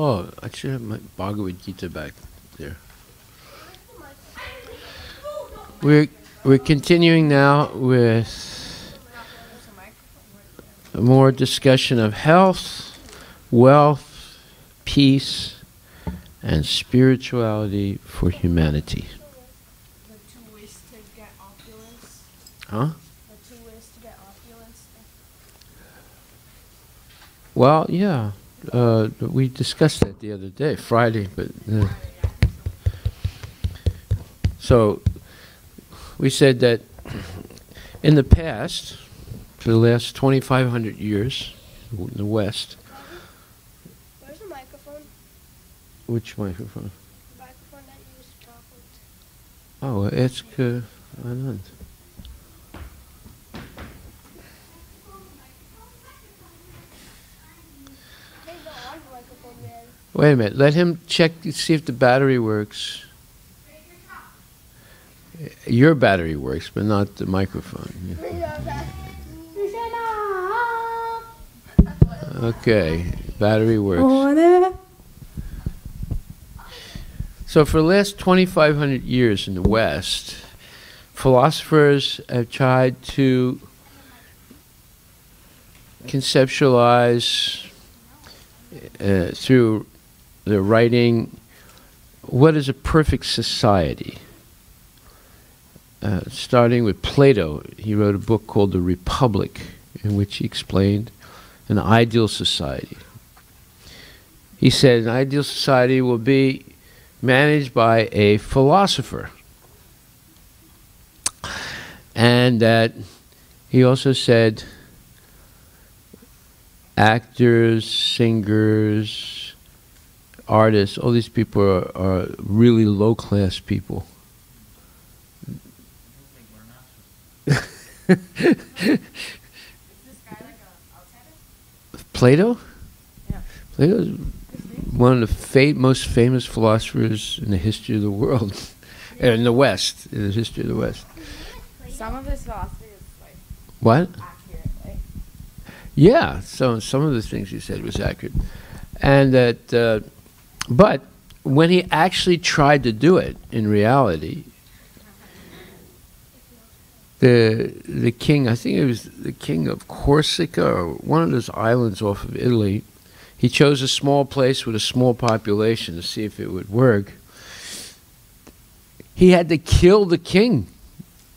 Oh, I should have my Bhagavad Gita back there. We're continuing now with more discussion of health, wealth, peace, and spirituality for humanity. The 2 ways to get opulence. Huh? The 2 ways to get opulence. Well, yeah. We discussed that the other day, Friday, but so we said that in the past, for the last 2,500 years in the West. Where's the microphone? Which microphone? The microphone that you used to talk with. Oh, it's Anand. Wait a minute. Let him check to see if the battery works. Your battery works, but not the microphone. Yeah. Okay, battery works. So for the last 2,500 years in the West, philosophers have tried to conceptualize through their writing what is a perfect society. Starting with Plato, he wrote a book called The Republic, in which he explained an ideal society. He said an ideal society will be managed by a philosopher. And that he also said actors, singers, artists, all these people are really low-class people. Plato? Yeah. Plato is one of the most famous philosophers in the history of the world, in the West, in the history of the West. Some of his philosophy is like What? accurate, right? Yeah, so some of the things he said was accurate, and that, but when he actually tried to do it in reality, the king, I think it was the king of Corsica or one of those islands off of Italy, he chose a small place with a small population to see if it would work. He had to kill the king,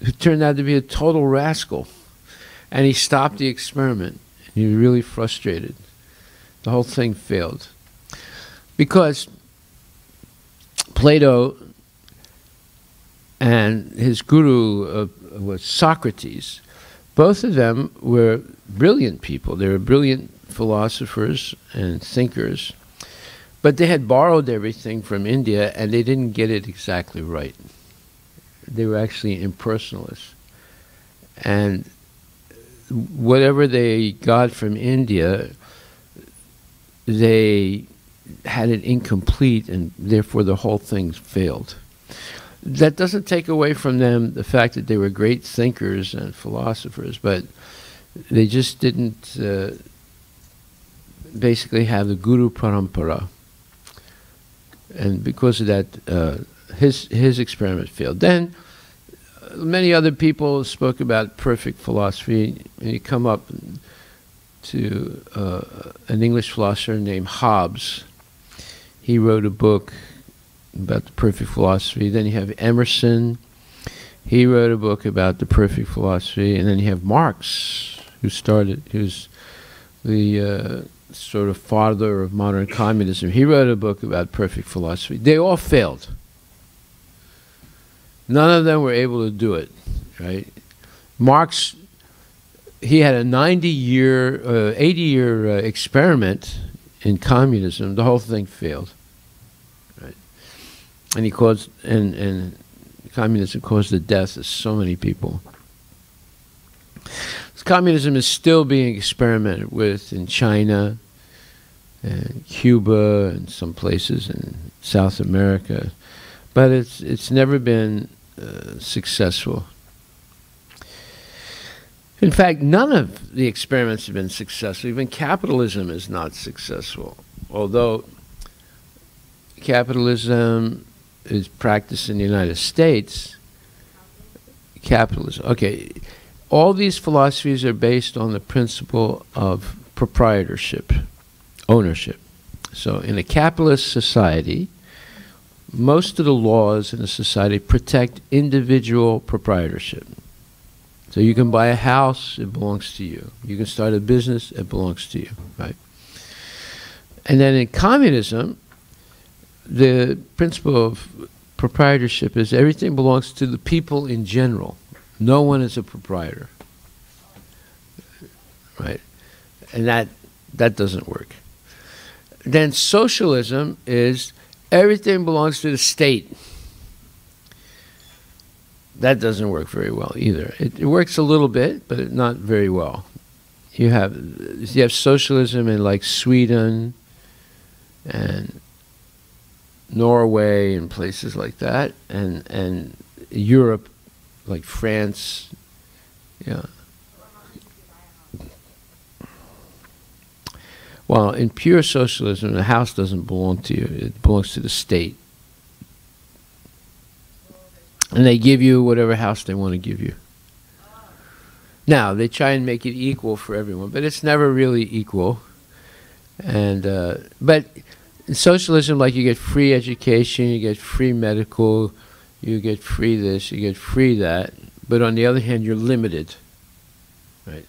who turned out to be a total rascal, and he stopped the experiment. He was really frustrated. The whole thing failed because Plato and his guru was Socrates. Both of them were brilliant people. They were brilliant philosophers and thinkers, but they had borrowed everything from India and they didn't get it exactly right. They were actually impersonalists. And whatever they got from India, they had it incomplete and therefore the whole thing failed. That doesn't take away from them the fact that they were great thinkers and philosophers, but they just didn't basically have the Guru Parampara. And because of that, his experiment failed. Then many other people spoke about perfect philosophy, and you come up to an English philosopher named Hobbes. He wrote a book about the perfect philosophy. Then you have Emerson. He wrote a book about the perfect philosophy. And then you have Marx, who's the sort of father of modern communism. He wrote a book about perfect philosophy. They all failed. None of them were able to do it, right? Marx, he had a 80-year experiment in communism. The whole thing failed. And he caused, and communism caused the death of so many people. Communism is still being experimented with in China and Cuba and some places in South America, but it's never been successful. In fact, none of the experiments have been successful. Even capitalism is not successful, although capitalism is practiced in the United States, capitalism, okay, all these philosophies are based on the principle of proprietorship, ownership. So in a capitalist society, most of the laws in the society protect individual proprietorship. So you can buy a house, it belongs to you. You can start a business, it belongs to you, right? And then in communism, the principle of proprietorship is everything belongs to the people in general. No one is a proprietor, right? And that doesn't work. Then socialism is everything belongs to the state. That doesn't work very well either. It works a little bit, but not very well. You have socialism in like Sweden and Norway and places like that, and Europe, like France, yeah. Well, in pure socialism, the house doesn't belong to you. It belongs to the state. And they give you whatever house they want to give you. Now, they try and make it equal for everyone, but it's never really equal. And but in socialism, like you get free education, you get free medical, you get free this, you get free that. But on the other hand, you're limited, right?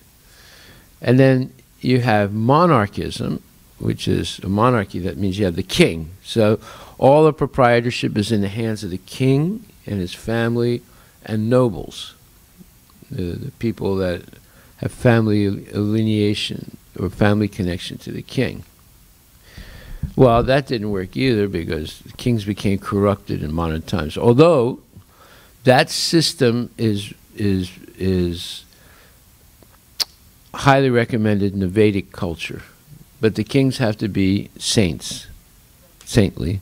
And then you have monarchism, which is a monarchy. That means you have the king. So all the proprietorship is in the hands of the king and his family and nobles, the people that have family lineation or family connection to the king. Well, that didn't work either because kings became corrupted in modern times. Although that system is highly recommended in the Vedic culture, but the kings have to be saints, saintly.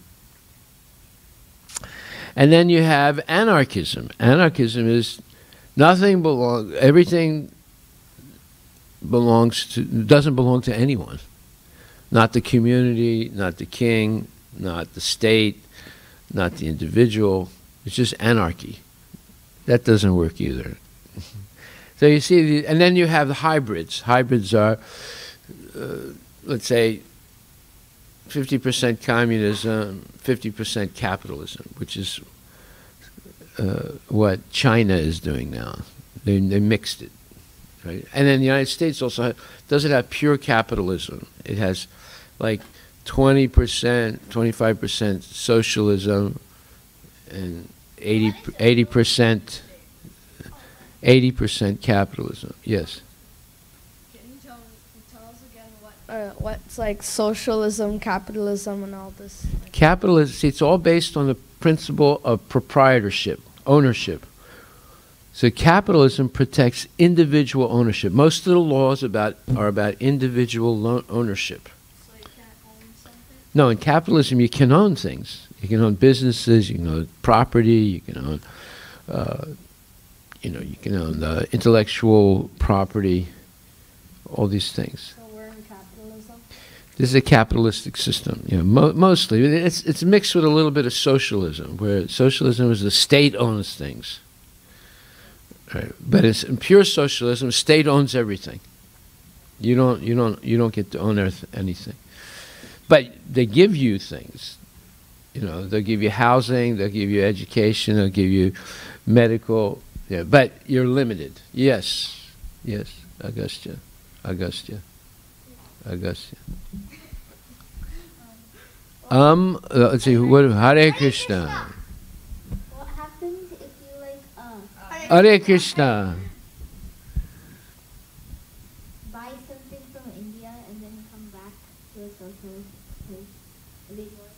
And then you have anarchism. Anarchism is everything doesn't belong to anyone. Not the community, not the king, not the state, not the individual. It's just anarchy. That doesn't work either. So you see, and then you have the hybrids. Hybrids are, let's say, 50% communism, 50% capitalism, which is what China is doing now. They mixed it, right? And then the United States also doesn't have pure capitalism. It has like 20%, 25% socialism, and 80% capitalism. Yes. Can you tell us again what's like socialism, capitalism, and all this? Capitalism, see, it's all based on the principle of proprietorship, ownership. So capitalism protects individual ownership. Most of the laws are about individual ownership. So you can't own something? No, in capitalism you can own things. You can own businesses, you can own property, you can own, you can own intellectual property, all these things. So we're in capitalism? This is a capitalistic system, mostly. It's mixed with a little bit of socialism, where socialism is the state owns things. Right. But in pure socialism, the state owns everything. You don't get to own anything. But they give you things. They'll give you housing, they'll give you education, they'll give you medical. Yeah, but you're limited. Yes, Agastya. Let's see. Hare Krishna. What happens if you Hare Krishna. buy something from India and then come back to a socialist place? Is it work?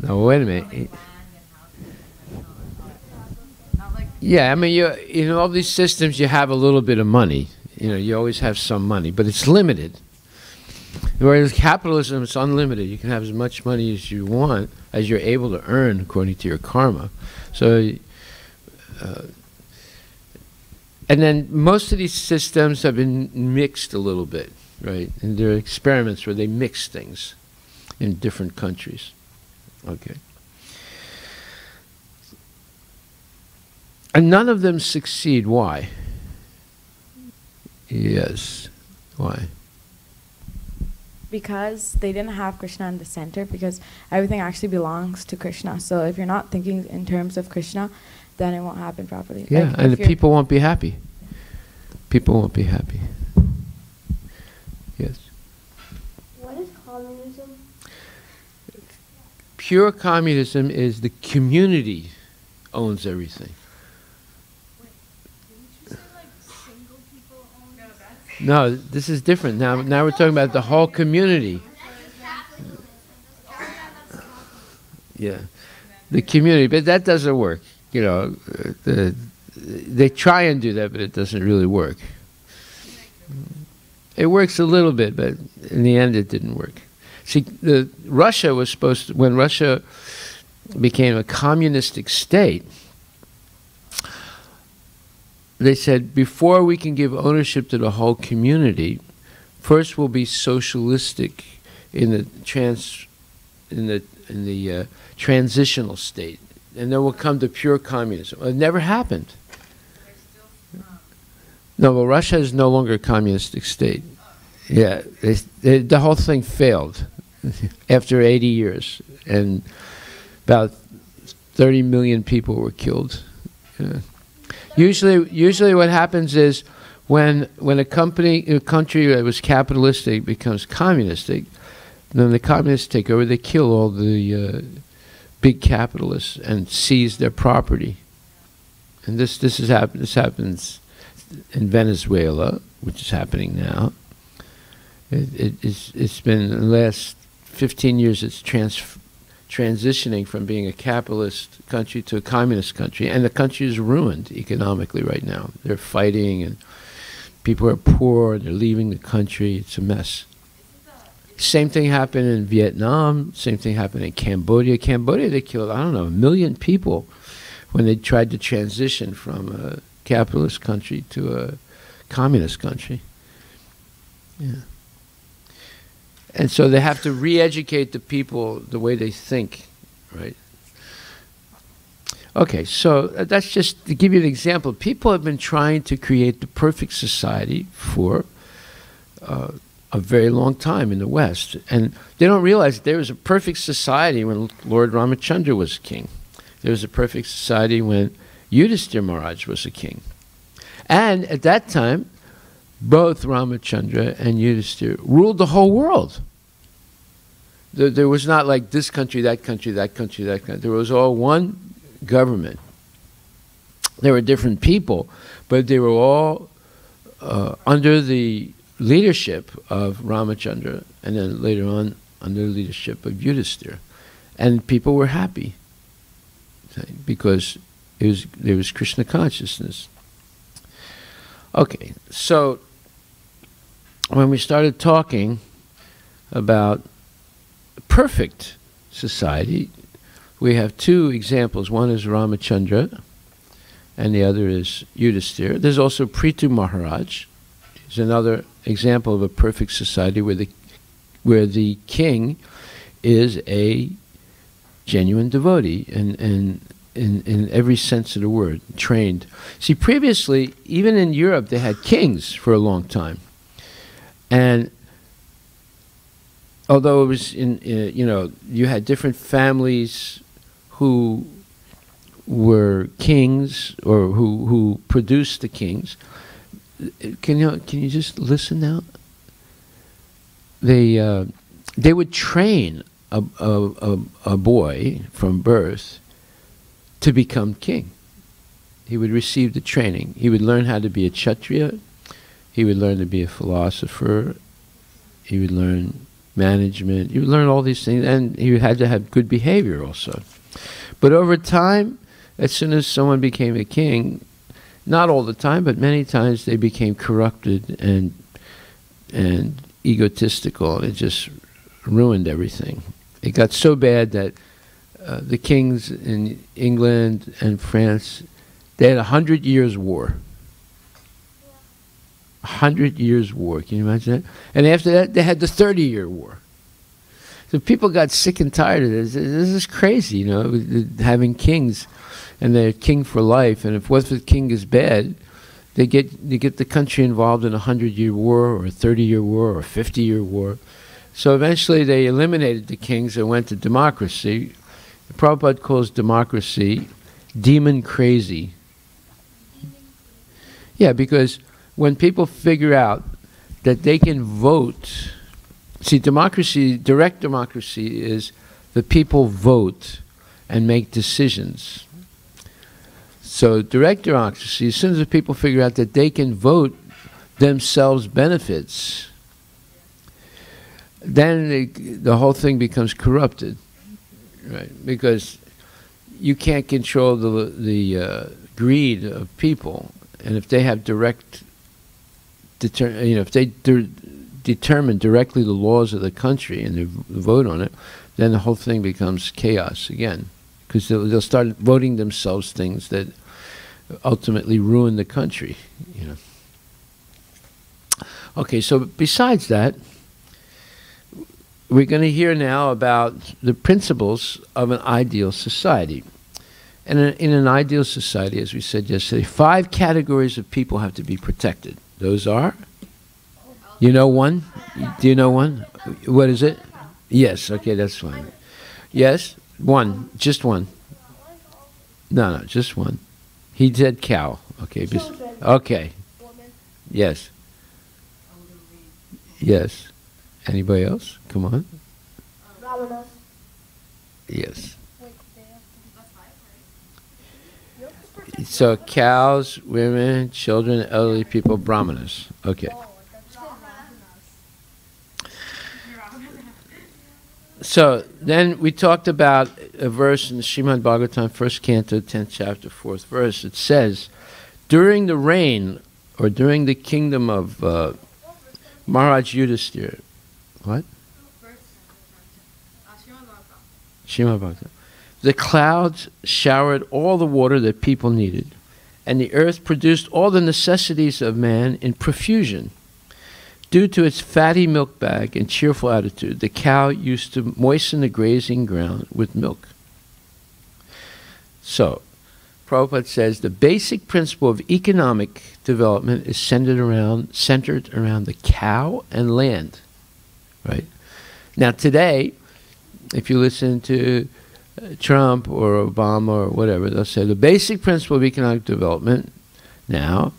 No, wait a minute. Yeah, I mean, in all these systems, you have a little bit of money. You always have some money, but it's limited. Whereas capitalism, it's unlimited. You can have as much money as you want, as you're able to earn according to your karma. So, and then most of these systems have been mixed a little bit, right? And there are experiments where they mix things in different countries. Okay. And none of them succeed. Why? Yes. Why? Because they didn't have Krishna in the center, because everything actually belongs to Krishna. So if you're not thinking in terms of Krishna, then it won't happen properly. Yeah, and the people won't be happy. People won't be happy. Yes. What is communism? Pure communism is the community owns everything. Wait, didn't you say like single people own? No, this is different. Now we're talking about the whole community. Yeah, the community, but that doesn't work. You know, they try and do that, but it doesn't really work. It works a little bit, but in the end, it didn't work. See, Russia was supposed to, when Russia became a communistic state, they said, before we can give ownership to the whole community, first we'll be socialistic in the transitional state, and then we'll come to pure communism. It never happened. No, well, Russia is no longer a communistic state. Yeah, the whole thing failed after 80 years, and about 30 million people were killed. Yeah. Usually what happens is when a country that was capitalistic becomes communistic, then the communists take over, they kill all the big capitalists and seize their property. And this happens in Venezuela, which is happening now. It's been in the last 15 years, it's transitioning from being a capitalist country to a communist country, and the country is ruined economically right now. They're fighting, and people are poor, they're leaving the country, it's a mess. Same thing happened in Vietnam, same thing happened in Cambodia. Cambodia, they killed, I don't know, 1 million people when they tried to transition from a capitalist country to a communist country. Yeah. And so they have to re-educate the people the way they think, right? Okay, so that's just to give you an example. People have been trying to create the perfect society for a very long time in the West. And they don't realize there was a perfect society when Lord Ramachandra was king. There was a perfect society when Yudhishthira Maharaj was a king. And at that time, both Ramachandra and Yudhishthira ruled the whole world. There was not like this country, that country, that country, that country. There was all one government. There were different people, but they were all under the leadership of Ramachandra, and then later on under the leadership of Yudhishthira. And people were happy because there was Krishna consciousness. Okay, so when we started talking about perfect society, we have two examples. One is Ramachandra, and the other is Yudhishthira. There's also Prithu Maharaj. He's another example of a perfect society where the king is a genuine devotee and in every sense of the word, trained. See, previously, even in Europe, they had kings for a long time. And although it was you had different families who were kings or who produced the kings. Can you just listen now? They would train a boy from birth to become king. He would receive the training. He would learn how to be a Kshatriya. He would learn to be a philosopher. He would learn management. He would learn all these things, and he had to have good behavior also. But over time, as soon as someone became a king, not all the time, but many times they became corrupted and egotistical. It just ruined everything. It got so bad that the kings in England and France, they had 100 years war. 100 years war, can you imagine that? And after that, they had the 30-year war. So people got sick and tired of this. This is crazy, having kings, and they're king for life. And if what the king is bad, they get the country involved in a 100-year war or a 30-year war or a 50-year war. So eventually they eliminated the kings and went to democracy. Prabhupada calls democracy demon crazy. Yeah, because when people figure out that they can vote, see, democracy, direct democracy is the people vote and make decisions. So direct democracy, as soon as the people figure out that they can vote themselves benefits, then the whole thing becomes corrupted, right? Because you can't control the greed of people, and if they have direct, if they determine directly the laws of the country and they vote on it, then the whole thing becomes chaos again, because they'll start voting themselves things that ultimately ruin the country. Okay, so besides that, we're going to hear now about the principles of an ideal society. And in an ideal society, as we said yesterday, 5 categories of people have to be protected. Those are? You know one? Do you know one? What is it? Yes, okay, that's fine. Yes, one, just one. No, just one. He said cow. Okay. Okay. Yes. Yes. Anybody else? Come on. Brahmanas. Yes. So cows, women, children, elderly people, brahmanas. Okay. So then we talked about a verse in Srimad Bhagavatam, 1st Canto, 10th chapter, 4th verse. It says, during the reign, or during the kingdom of Maharaj Yudhisthira, what? Srimad Bhagavatam. The clouds showered all the water that people needed, and the earth produced all the necessities of man in profusion. Due to its fatty milk bag and cheerful attitude, the cow used to moisten the grazing ground with milk. So, Prabhupada says the basic principle of economic development is centered around the cow and land. Right? Now today, if you listen to Trump or Obama or whatever, they'll say the basic principle of economic development now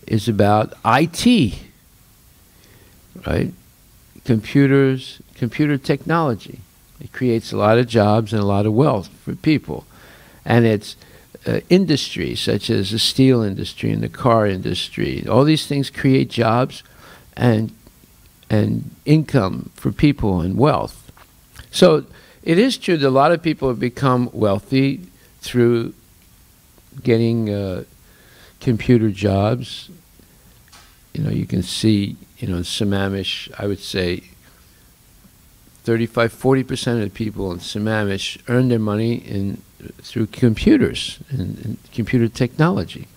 is about IT. Right? Computers, computer technology. It creates a lot of jobs and a lot of wealth for people. And it's industry, such as the steel industry and the car industry. All these things create jobs and income for people and wealth. So it is true that a lot of people have become wealthy through getting computer jobs. You can see, in Sammamish, I would say 35–40% of the people in Sammamish earn their money through computers and computer technology,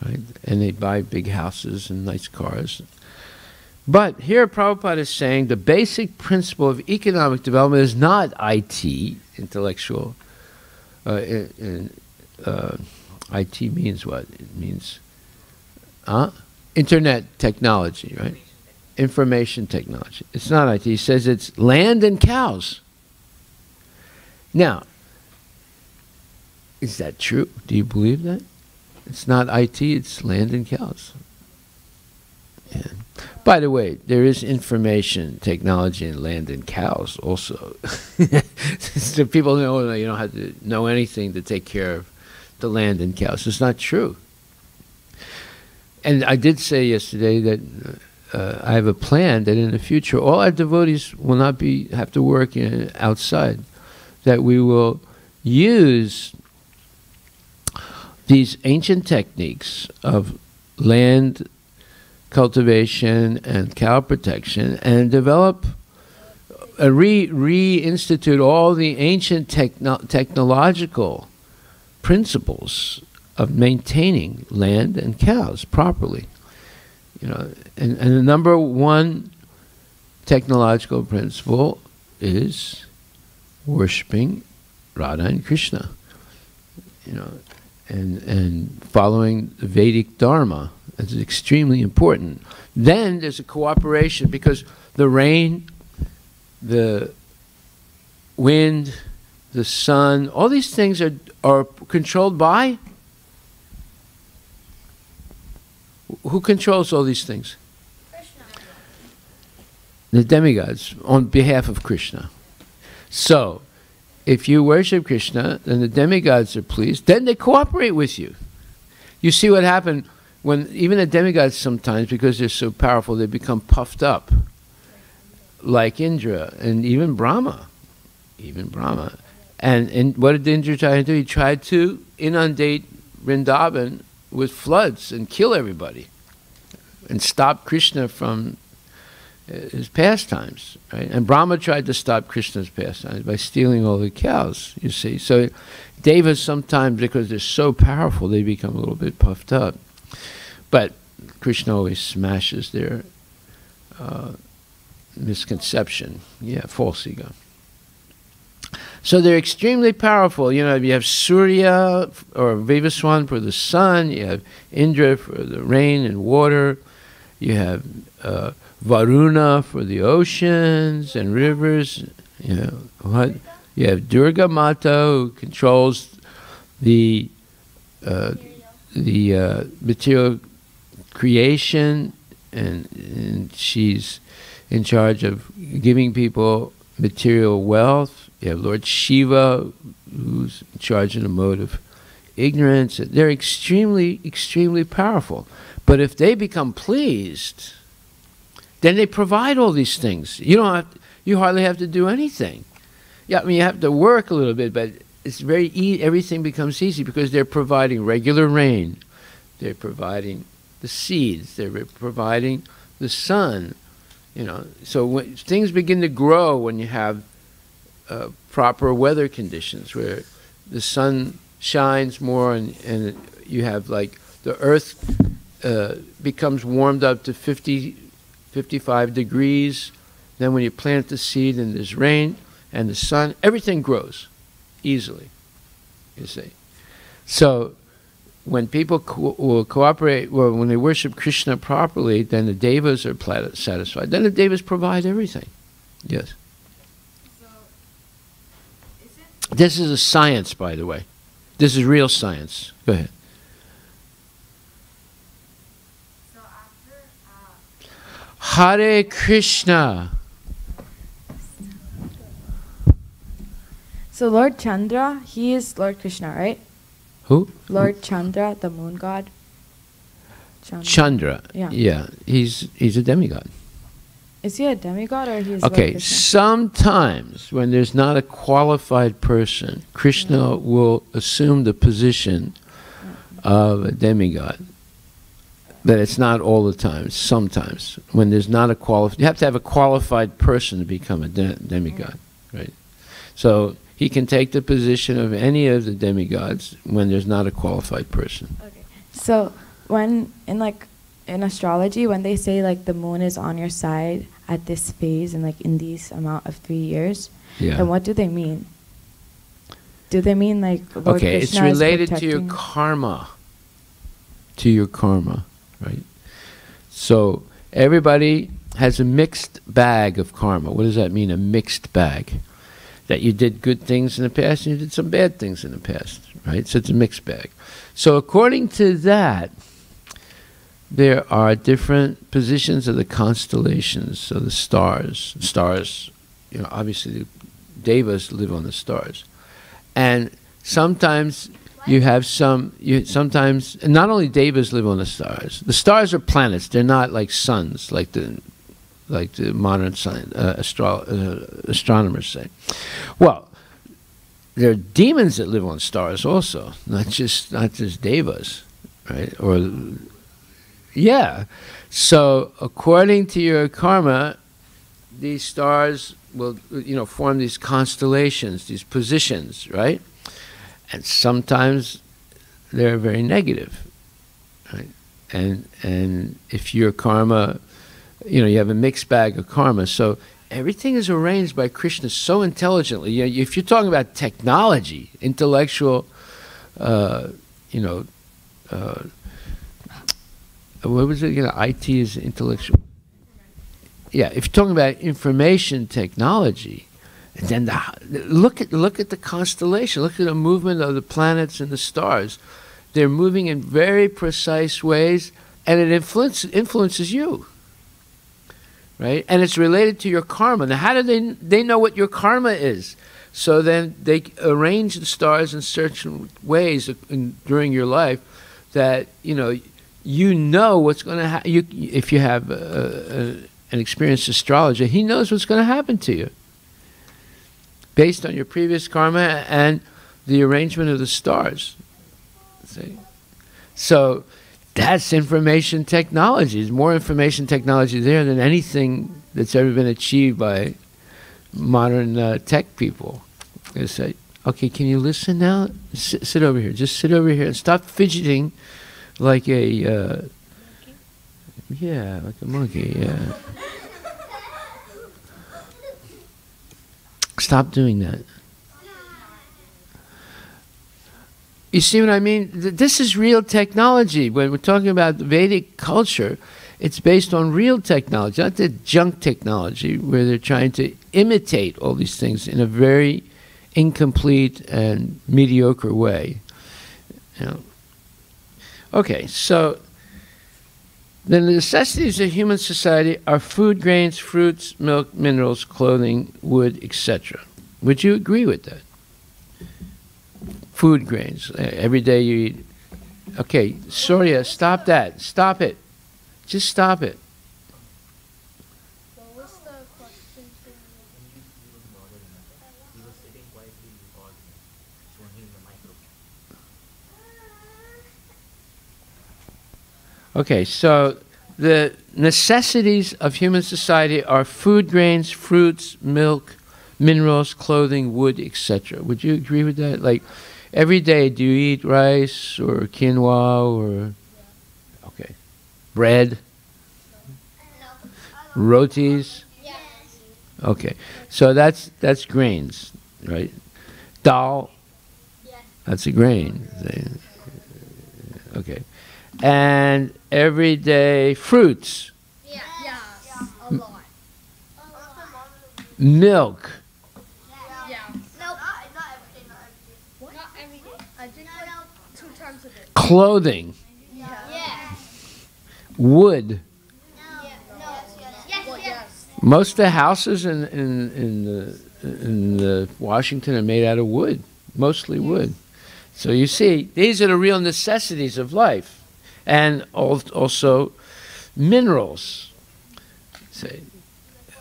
right? And they buy big houses and nice cars. But here Prabhupada is saying the basic principle of economic development is not IT, intellectual. IT means what? It means internet technology, right? Information technology. It's not IT. He says it's land and cows. Now, is that true? Do you believe that? It's not IT, it's land and cows. Yeah. By the way, there is information technology in land and cows also. So people know you don't have to know anything to take care of the land and cows. It's not true. And I did say yesterday that I have a plan that in the future all our devotees will not have to work outside, that we will use these ancient techniques of land cultivation and cow protection and develop, reinstitute all the ancient technological principles of maintaining land and cows properly. And the number one technological principle is worshipping Radha and Krishna, and following the Vedic Dharma. That's extremely important. Then there's a cooperation, because the rain, the wind, the sun, all these things are controlled by? Who controls all these things? Krishna. The demigods, on behalf of Krishna. So, if you worship Krishna, then the demigods are pleased, then they cooperate with you. You see what happened when even the demigods sometimes, because they're so powerful, they become puffed up. Like Indra and even Brahma. And what did Indra try to do? He tried to inundate Vrindavan with floods and kill everybody and stop Krishna from his pastimes, right? And Brahma tried to stop Krishna's pastimes by stealing all the cows, you see. So devas sometimes, because they're so powerful, they become a little bit puffed up. But Krishna always smashes their misconception, false ego. So they're extremely powerful. You have Surya or Vivaswan for the sun. You have Indra for the rain and water. You have Varuna for the oceans and rivers. You have Durga Mata, who controls the material creation, and she's in charge of giving people material wealth. You have Lord Shiva, who's in charge of the mode of ignorance. They're extremely, extremely powerful. But if they become pleased, then they provide all these things. You hardly have to do anything. Yeah, I mean, you have to work a little bit, but it's very everything becomes easy, because they're providing regular rain. They're providing the seeds. They're providing the sun. So when things begin to grow, when you have proper weather conditions where the sun shines more, and you have, like, the earth becomes warmed up to 55 degrees. Then when you plant the seed and there's rain and the sun, everything grows easily, you see. So when people will cooperate, when they worship Krishna properly, then the devas are satisfied. Then the devas provide everything. Yes. This is a science, by the way. This is real science. Go ahead. So after, Hare Krishna. So Lord Chandra, he is Lord Krishna, right? Who? Lord Chandra, the moon god. Chandra. Yeah. He's a demigod. Is he a demigod, or he's Lord Okay, Krishna? sometimes when there's not a qualified person, Krishna will assume the position of a demigod. But it's not all the time. Sometimes when there's not a qualified, you have to have a qualified person to become a demigod, right? So he can take the position of any of the demigods when there's not a qualified person. Okay. So when in astrology, when they say, like, the moon is on your side at this phase and, like, in these amount of 3 years, then what do they mean? Do they mean, like, Lord Krishna it's related is to your karma. To your karma, right? So everybody has a mixed bag of karma. What does that mean, a mixed bag? That you did good things in the past and you did some bad things in the past, right? So it's a mixed bag. So according to that, there are different positions of the constellations, so the stars. Stars, obviously the devas live on the stars. And sometimes you have sometimes, and not only devas live on the stars. The stars are planets. They're not like suns, like the modern astronomers say. Well, there are demons that live on stars also, not just devas, right? So according to your karma, these stars will, form these constellations, these positions, right? And sometimes they're very negative, right? And if your karma, you have a mixed bag of karma. So everything is arranged by Krishna so intelligently. You know, if you're talking about technology, intellectual, you know, what was it? You know, IT is intellectual. Yeah, if you're talking about information technology, then look at the constellation. Look at the movement of the planets and the stars. They're moving in very precise ways, and it influences you, right? And it's related to your karma. Now, how do they know what your karma is? So then they arrange the stars in certain ways during your life that you know what's going to happen. If you have an experienced astrologer, he knows what's going to happen to you based on your previous karma and the arrangement of the stars. See? So that's information technology. There's more information technology there than anything that's ever been achieved by modern tech people. They say, okay, can you listen now? Sit over here. Just sit over here and stop fidgeting like a like a monkey. Yeah. Stop doing that. You see what I mean? This is real technology. When we're talking about Vedic culture, it's based on real technology, not the junk technology where they're trying to imitate all these things in a very incomplete and mediocre way. You know. Okay, so the necessities of human society are food, grains, fruits, milk, minerals, clothing, wood, etc. Would you agree with that? Food, grains. Every day you eat. Okay, Surya, stop that. Stop it. Just stop it. What was the question? Okay, so the necessities of human society are food, grains, fruits, milk, minerals, clothing, wood, etc. Would you agree with that? Like, every day, do you eat rice or quinoa or okay, bread, rotis? Okay, so that's grains, right? Dal, that's a grain. Okay, and everyday fruits. Yes, a lot. Milk. Not every day. I drink like 2 times a day. Clothing. Wood. Yes. Most of the houses in Washington are made out of wood, mostly wood. So you see, these are the real necessities of life, and also minerals. Say,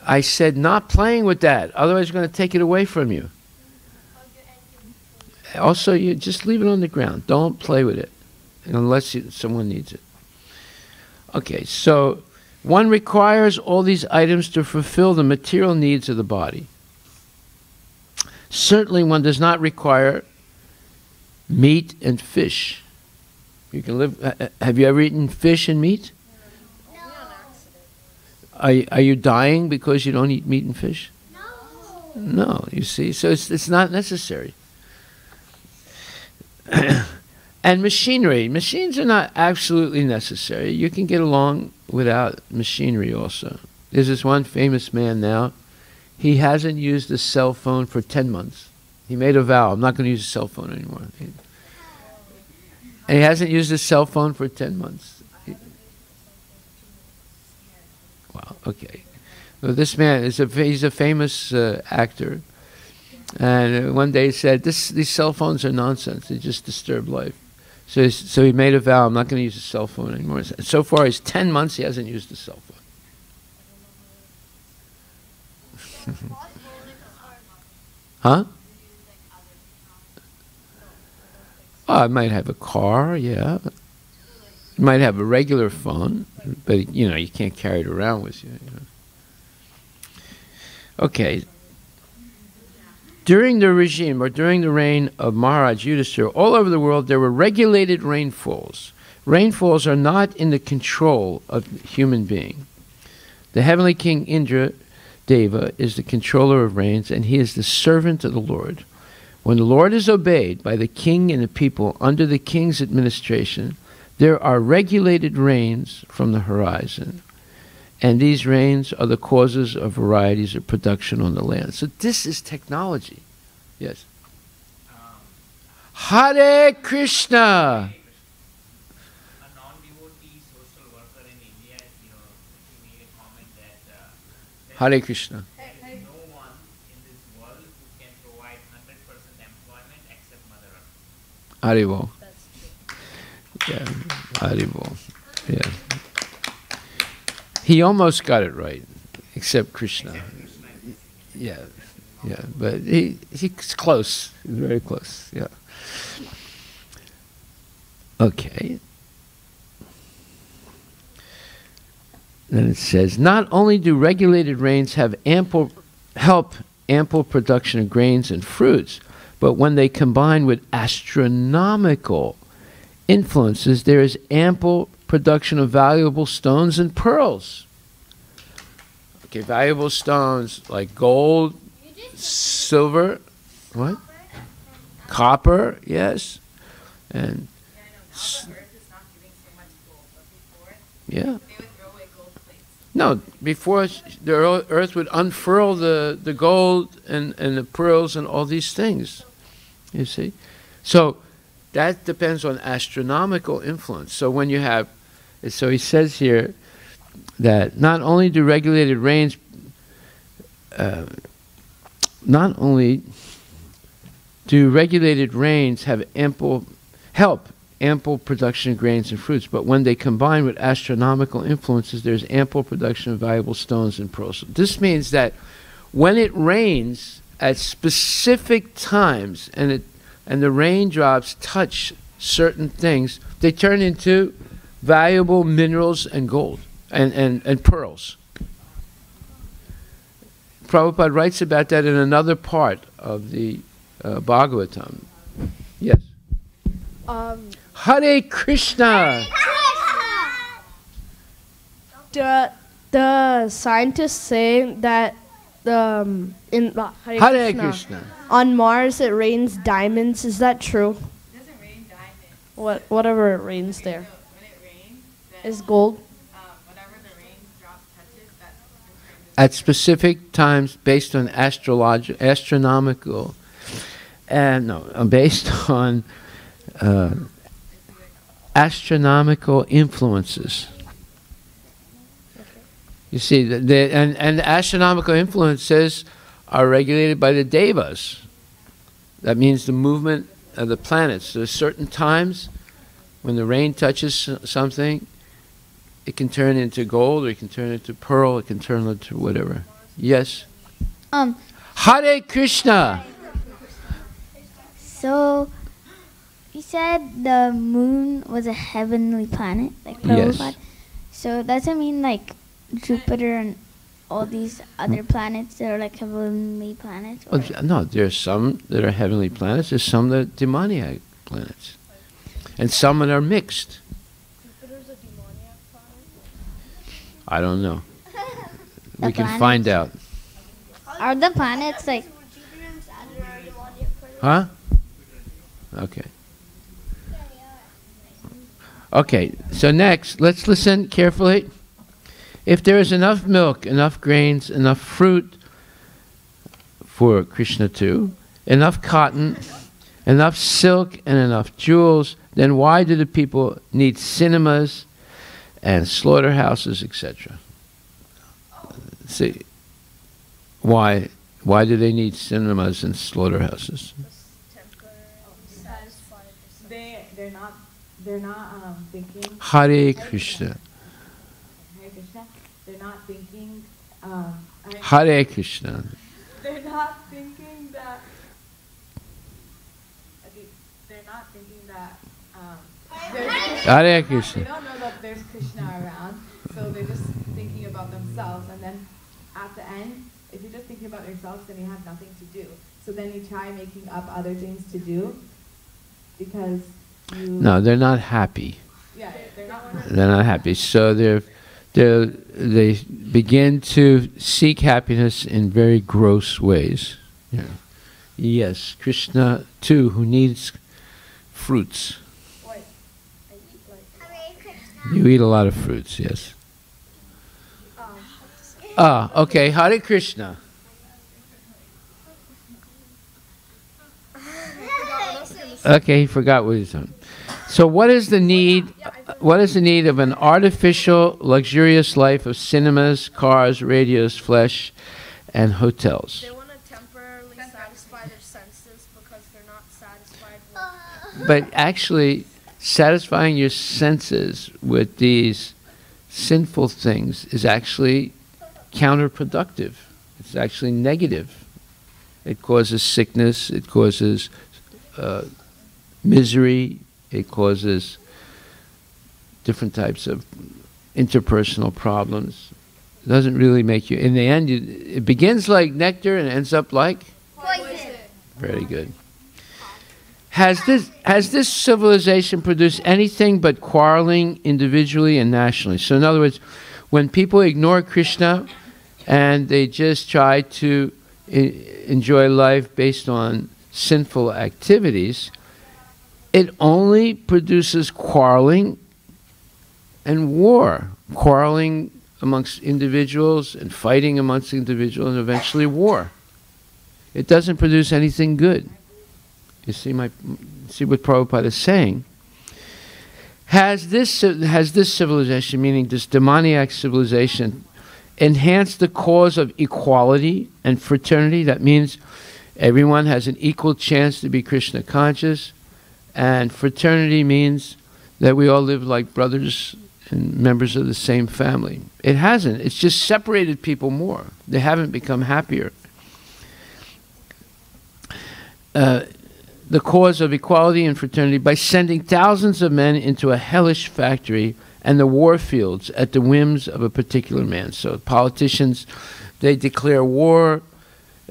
I said not playing with that, otherwise you're going to take it away from you. Also, you just leave it on the ground. Don't play with it unless someone needs it. Okay, so one requires all these items to fulfill the material needs of the body. Certainly one does not require meat and fish. You can live. Have you ever eaten fish and meat? No. Are you dying because you don't eat meat and fish? No. No, you see, so it's not necessary. And machinery. Machines are not absolutely necessary. You can get along without machinery also. There's this one famous man now. He hasn't used a cell phone for 10 months. He made a vow, I'm not going to use a cell phone anymore. And he hasn't used a cell phone for 10 months. Wow, okay. Well, this man, he's a famous actor. And one day he said, these cell phones are nonsense. They just disturb life. So he made a vow, I'm not going to use a cell phone anymore. So far, he's 10 months, he hasn't used a cell phone. Huh? Oh, I might have a car, yeah. You might have a regular phone, but you can't carry it around with you. Okay. During the regime, or during the reign of Maharaj Yudhishthira, all over the world there were regulated rainfalls. Rainfalls are not in the control of the human being. The heavenly king Indra Deva is the controller of rains, and he is the servant of the Lord. When the Lord is obeyed by the king and the people under the king's administration, there are regulated rains from the horizon. And these rains are the causes of varieties of production on the land. So this is technology. Yes. Hare Krishna. A non-devotee social worker in India, he made a comment that Hare Krishna. there is no one in this world who can provide 100% employment except Mother Earth. Haribol. Yeah, Haribol. Yeah. He almost got it right, except Krishna. Yeah, yeah, but he's close. He's very close. Yeah. Okay. Then it says, not only do regulated rains have ample production of grains and fruits, but when they combine with astronomical influences, there is ample production of valuable stones and pearls. Okay, valuable stones like gold, silver, what? Copper, yes. And yeah. No, before the earth would unfurl the gold and the pearls and all these things. You see? So that depends on astronomical influence. So when you have, so he says here that not only do regulated rains, not only do regulated rains have ample production of grains and fruits, but when they combine with astronomical influences, there's ample production of valuable stones and pearls. This means that when it rains at specific times and the raindrops touch certain things, they turn into valuable minerals and gold and pearls. Prabhupada writes about that in another part of the Bhagavatam. Yes. Hare Krishna. The scientists say that in Hare Krishna, on Mars it rains diamonds. Is that true? It doesn't rain diamonds. Whatever it rains there. When it rains, Is gold. whatever the raindrop touches, that's at specific times based on astronomical, based on astronomical influences. You see, and astronomical influences are regulated by the devas. That means the movement of the planets. There's certain times when the rain touches something, it can turn into gold, or it can turn into pearl, it can turn into whatever. Yes? Hare Krishna! So, you said the moon was a heavenly planet, like Prabhupada. Yes. So, does it mean like Jupiter and all these other planets that are like heavenly planets? Or? Well, no, there's some that are heavenly planets, there's some that are demoniac planets. And some that are mixed. Jupiter's a demoniac planet? I don't know. The We can planets? find out. Are the planets like... Huh? Okay. Okay, so next, let's listen carefully. If there is enough milk, enough grains, enough fruit for Krishna too, enough cotton, enough silk, and enough jewels, then why do the people need cinemas and slaughterhouses, etc.? See, why do they need cinemas and slaughterhouses? They're not thinking. Hare Krishna. Hare Krishna. They're not thinking. Hare Krishna. They're not thinking that. Okay, they're not thinking that. Hare Krishna. They don't know that there's Krishna around, so they're just thinking about themselves. And then at the end, if you're just thinking about yourselves, then you have nothing to do. So then you try making up other things to do because you. No, they're not happy. Yeah, they're not. They're not happy. So they're they begin to seek happiness in very gross ways. Yeah. Yes, Krishna too, who needs fruits. Wait, I eat like. Hare Krishna. You eat a lot of fruits, yes. Okay, Hare Krishna. Okay, he forgot what he's on. So what is the need? What is the need of an artificial, luxurious life of cinemas, cars, radios, flesh, and hotels? They want to temporarily satisfy their senses because they're not satisfied with. But actually, satisfying your senses with these sinful things is actually counterproductive. It's actually negative. It causes sickness. It causes misery. It causes different types of interpersonal problems. It doesn't really make you, in the end, it begins like nectar and ends up like? Poison. Very good. Has this civilization produced anything but quarreling individually and nationally? So in other words, when people ignore Krishna and they just try to enjoy life based on sinful activities, it only produces quarreling and war. Quarreling amongst individuals and fighting amongst individuals and eventually war. It doesn't produce anything good. You see what Prabhupada is saying? Has this civilization, meaning this demoniac civilization, enhanced the cause of equality and fraternity? That means everyone has an equal chance to be Krishna conscious. And fraternity means that we all live like brothers and members of the same family. It hasn't. It's just separated people more. They haven't become happier. The cause of equality and fraternity by sending thousands of men into a hellish factory and the war fields at the whims of a particular man. So politicians, they declare war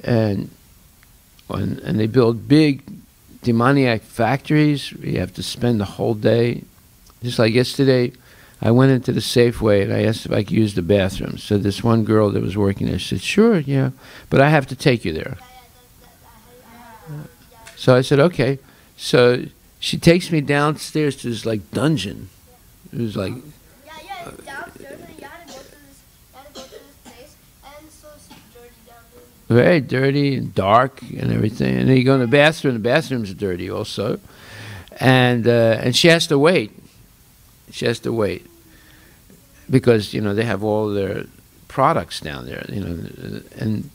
and they build big demoniac factories. You have to spend the whole day. Just like yesterday, I went into the Safeway and I asked if I could use the bathroom. So this one girl that was working there said, "Sure, yeah, but I have to take you there." So I said, "Okay." So she takes me downstairs to this like dungeon. It was like Downstairs, and you had to go to this place, and so it's dirty down there. very dirty and dark and everything. And then you go in the bathroom. The bathroom's dirty also, and she has to wait. She has to wait because they have all their products down there. And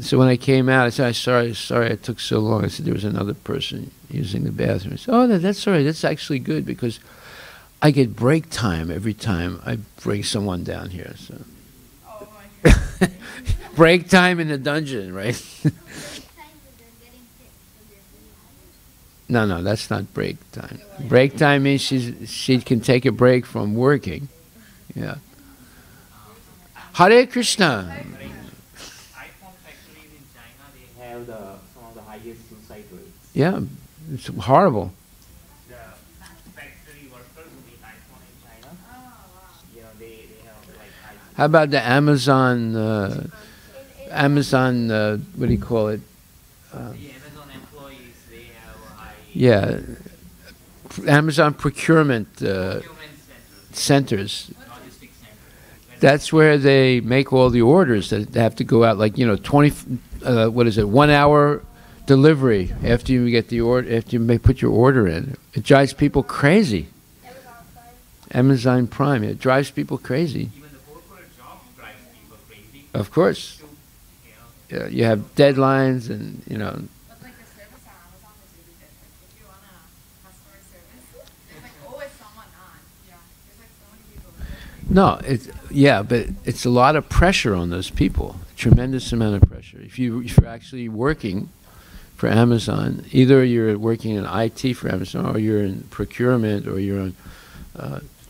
so when I came out, I said, "Sorry, I took so long." I said there was another person using the bathroom. I said, "Oh, that's all right. That's actually good because I get break time every time I bring someone down here." So. Oh my God. Break time in the dungeon, right? No, that's not break time. Break time means she can take a break from working. Yeah. Hare Krishna. iPhone factories in China, they have some of the highest suicide rates. Yeah, it's horrible. The factory workers who make iPhone in China, they have like high. How about the Amazon, what do you call it? The Amazon employees, they have a high. Yeah, Amazon procurement Procurement centers. logistics centers. That's where they make all the orders that they have to go out, like 20. 1 hour delivery after you get the order, after you may put your order in. It drives people crazy. Amazon Prime. It drives people crazy. Even the corporate job drives people crazy. Of course. Yeah, you have deadlines and But like the service on Amazon is really different. If you want a customer service, there's like always someone on. Yeah, there's like so many people. but it's a lot of pressure on those people. Tremendous amount of pressure. If you're actually working for Amazon, either you're working in IT for Amazon, or you're in procurement, or you're on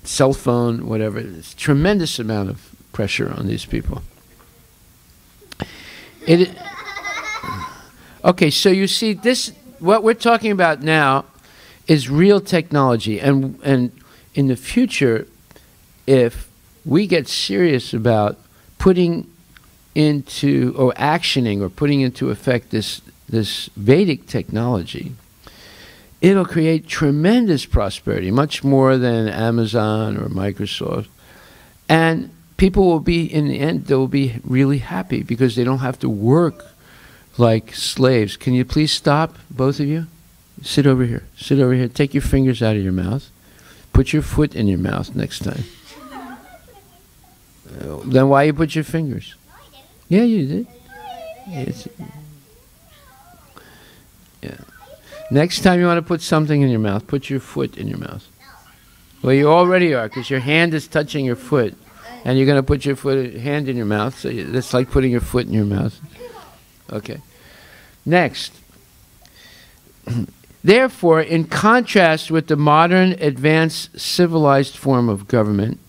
cell phone, whatever. It's tremendous amount of pressure on these people. Okay, so you see, what we're talking about now is real technology, and in the future, if we get serious about putting into, or actioning, or putting into effect this Vedic technology, it'll create tremendous prosperity, much more than Amazon or Microsoft. And people will be, in the end, they'll be really happy because they don't have to work like slaves. Can you please stop, both of you? Sit over here. Sit over here. Take your fingers out of your mouth. Put your foot in your mouth next time. Then why you put your fingers? Yeah, you did. Yeah. Next time you want to put something in your mouth, put your foot in your mouth. Well, you already are, because your hand is touching your foot, and you're going to put your hand in your mouth. So that's like putting your foot in your mouth. Okay. Next. Therefore, in contrast with the modern, advanced, civilized form of government,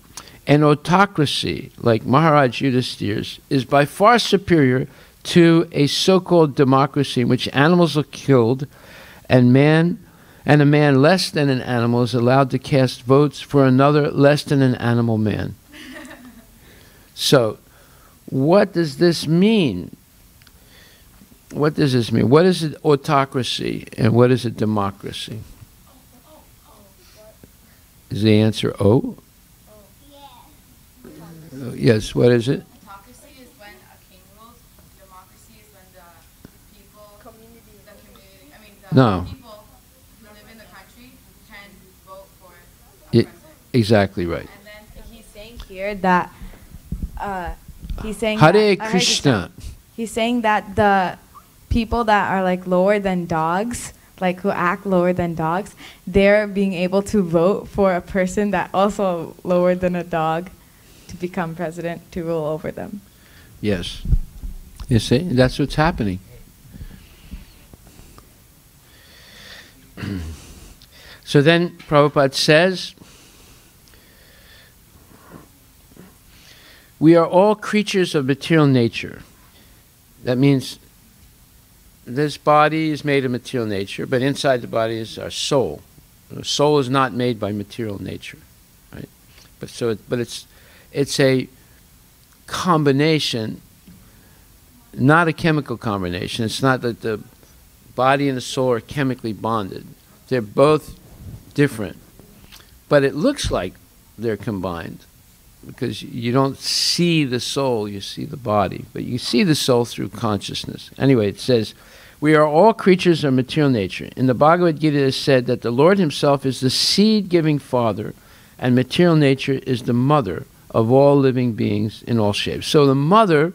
an autocracy like Maharaj Yudhishthir's is by far superior to a so-called democracy in which animals are killed and a man less than an animal is allowed to cast votes for another less than an animal man. So, what does this mean? What does this mean? What is an autocracy and what is a democracy? Is the answer O? Yes, what is it? Autocracy is when a king rules. Democracy is when the people, No. people who live in the country can vote for a president. Exactly right. And then he's saying here that he's saying Hare that, Krishna. He's saying that the people that are like lower than dogs, like who act lower than dogs, they're being able to vote for a person that also lower than a dog to become president, to rule over them. Yes. You see, that's what's happening. So then Prabhupada says, we are all creatures of material nature. That means this body is made of material nature, but inside the body is our soul. The soul is not made by material nature, right? But it's a combination, not a chemical combination. It's not that the body and the soul are chemically bonded. They're both different, but it looks like they're combined because you don't see the soul, you see the body, but you see the soul through consciousness. Anyway, it says, we are all creatures of material nature. In the Bhagavad Gita it is said that the Lord himself is the seed-giving father and material nature is the mother of all living beings in all shapes. So the mother's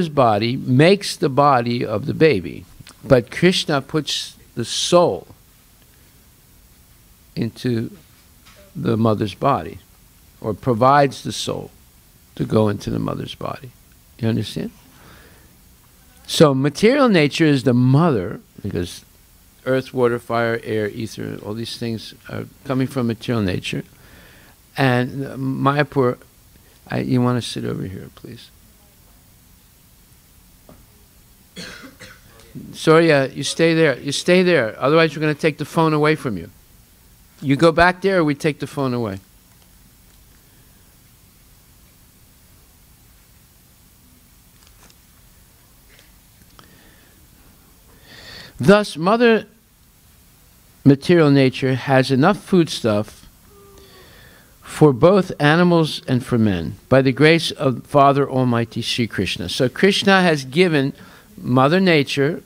body makes the body of the baby, but Krishna puts the soul into the mother's body, or provides the soul to go into the mother's body. You understand? So material nature is the mother, because earth, water, fire, air, ether, all these things are coming from material nature. And Mayapur, you want to sit over here, please. Surya, you stay there. You stay there. Otherwise, we're going to take the phone away from you. You go back there, or we take the phone away. Thus, Mother Material Nature has enough foodstuff for both animals and for men, by the grace of Father Almighty Sri Krishna. So Krishna has given Mother Nature,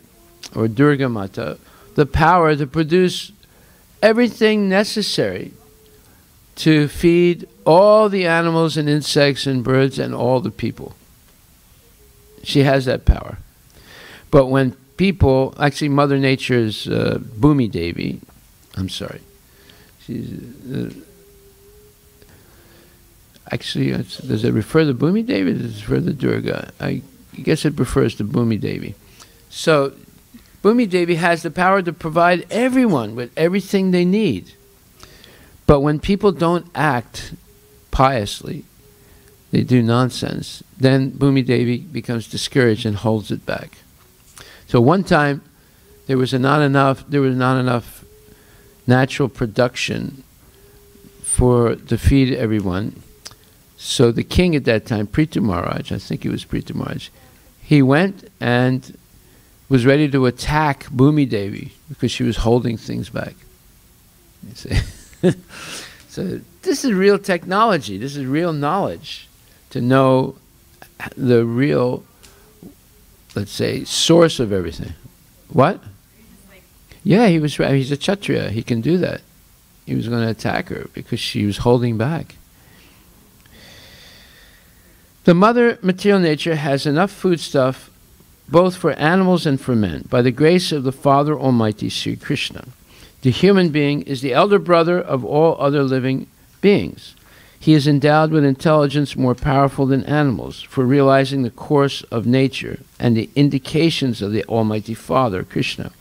or Durga Mata, the power to produce everything necessary to feed all the animals and insects and birds and all the people. She has that power. But when people, actually Mother Nature is Bhumi Devi, I'm sorry. She's, actually, does it refer to Bhumi Devi or does it refer to Durga? I guess it refers to Bhumi Devi. So Bhumi Devi has the power to provide everyone with everything they need. But when people don't act piously, they do nonsense, then Bhumi Devi becomes discouraged and holds it back. So one time there was not enough natural production to feed everyone. So the king at that time, Prithu Maharaj, I think it was Prithu Maharaj, he went and was ready to attack Bhumi Devi because she was holding things back. You see? So this is real technology. This is real knowledge to know the real, let's say, source of everything. What? Yeah, he was. He's a Kshatriya. He can do that. He was going to attack her because she was holding back. The mother material nature has enough foodstuff both for animals and for men, by the grace of the Father Almighty, Sri Krishna. The human being is the elder brother of all other living beings. He is endowed with intelligence more powerful than animals for realizing the course of nature and the indications of the Almighty Father, Krishna.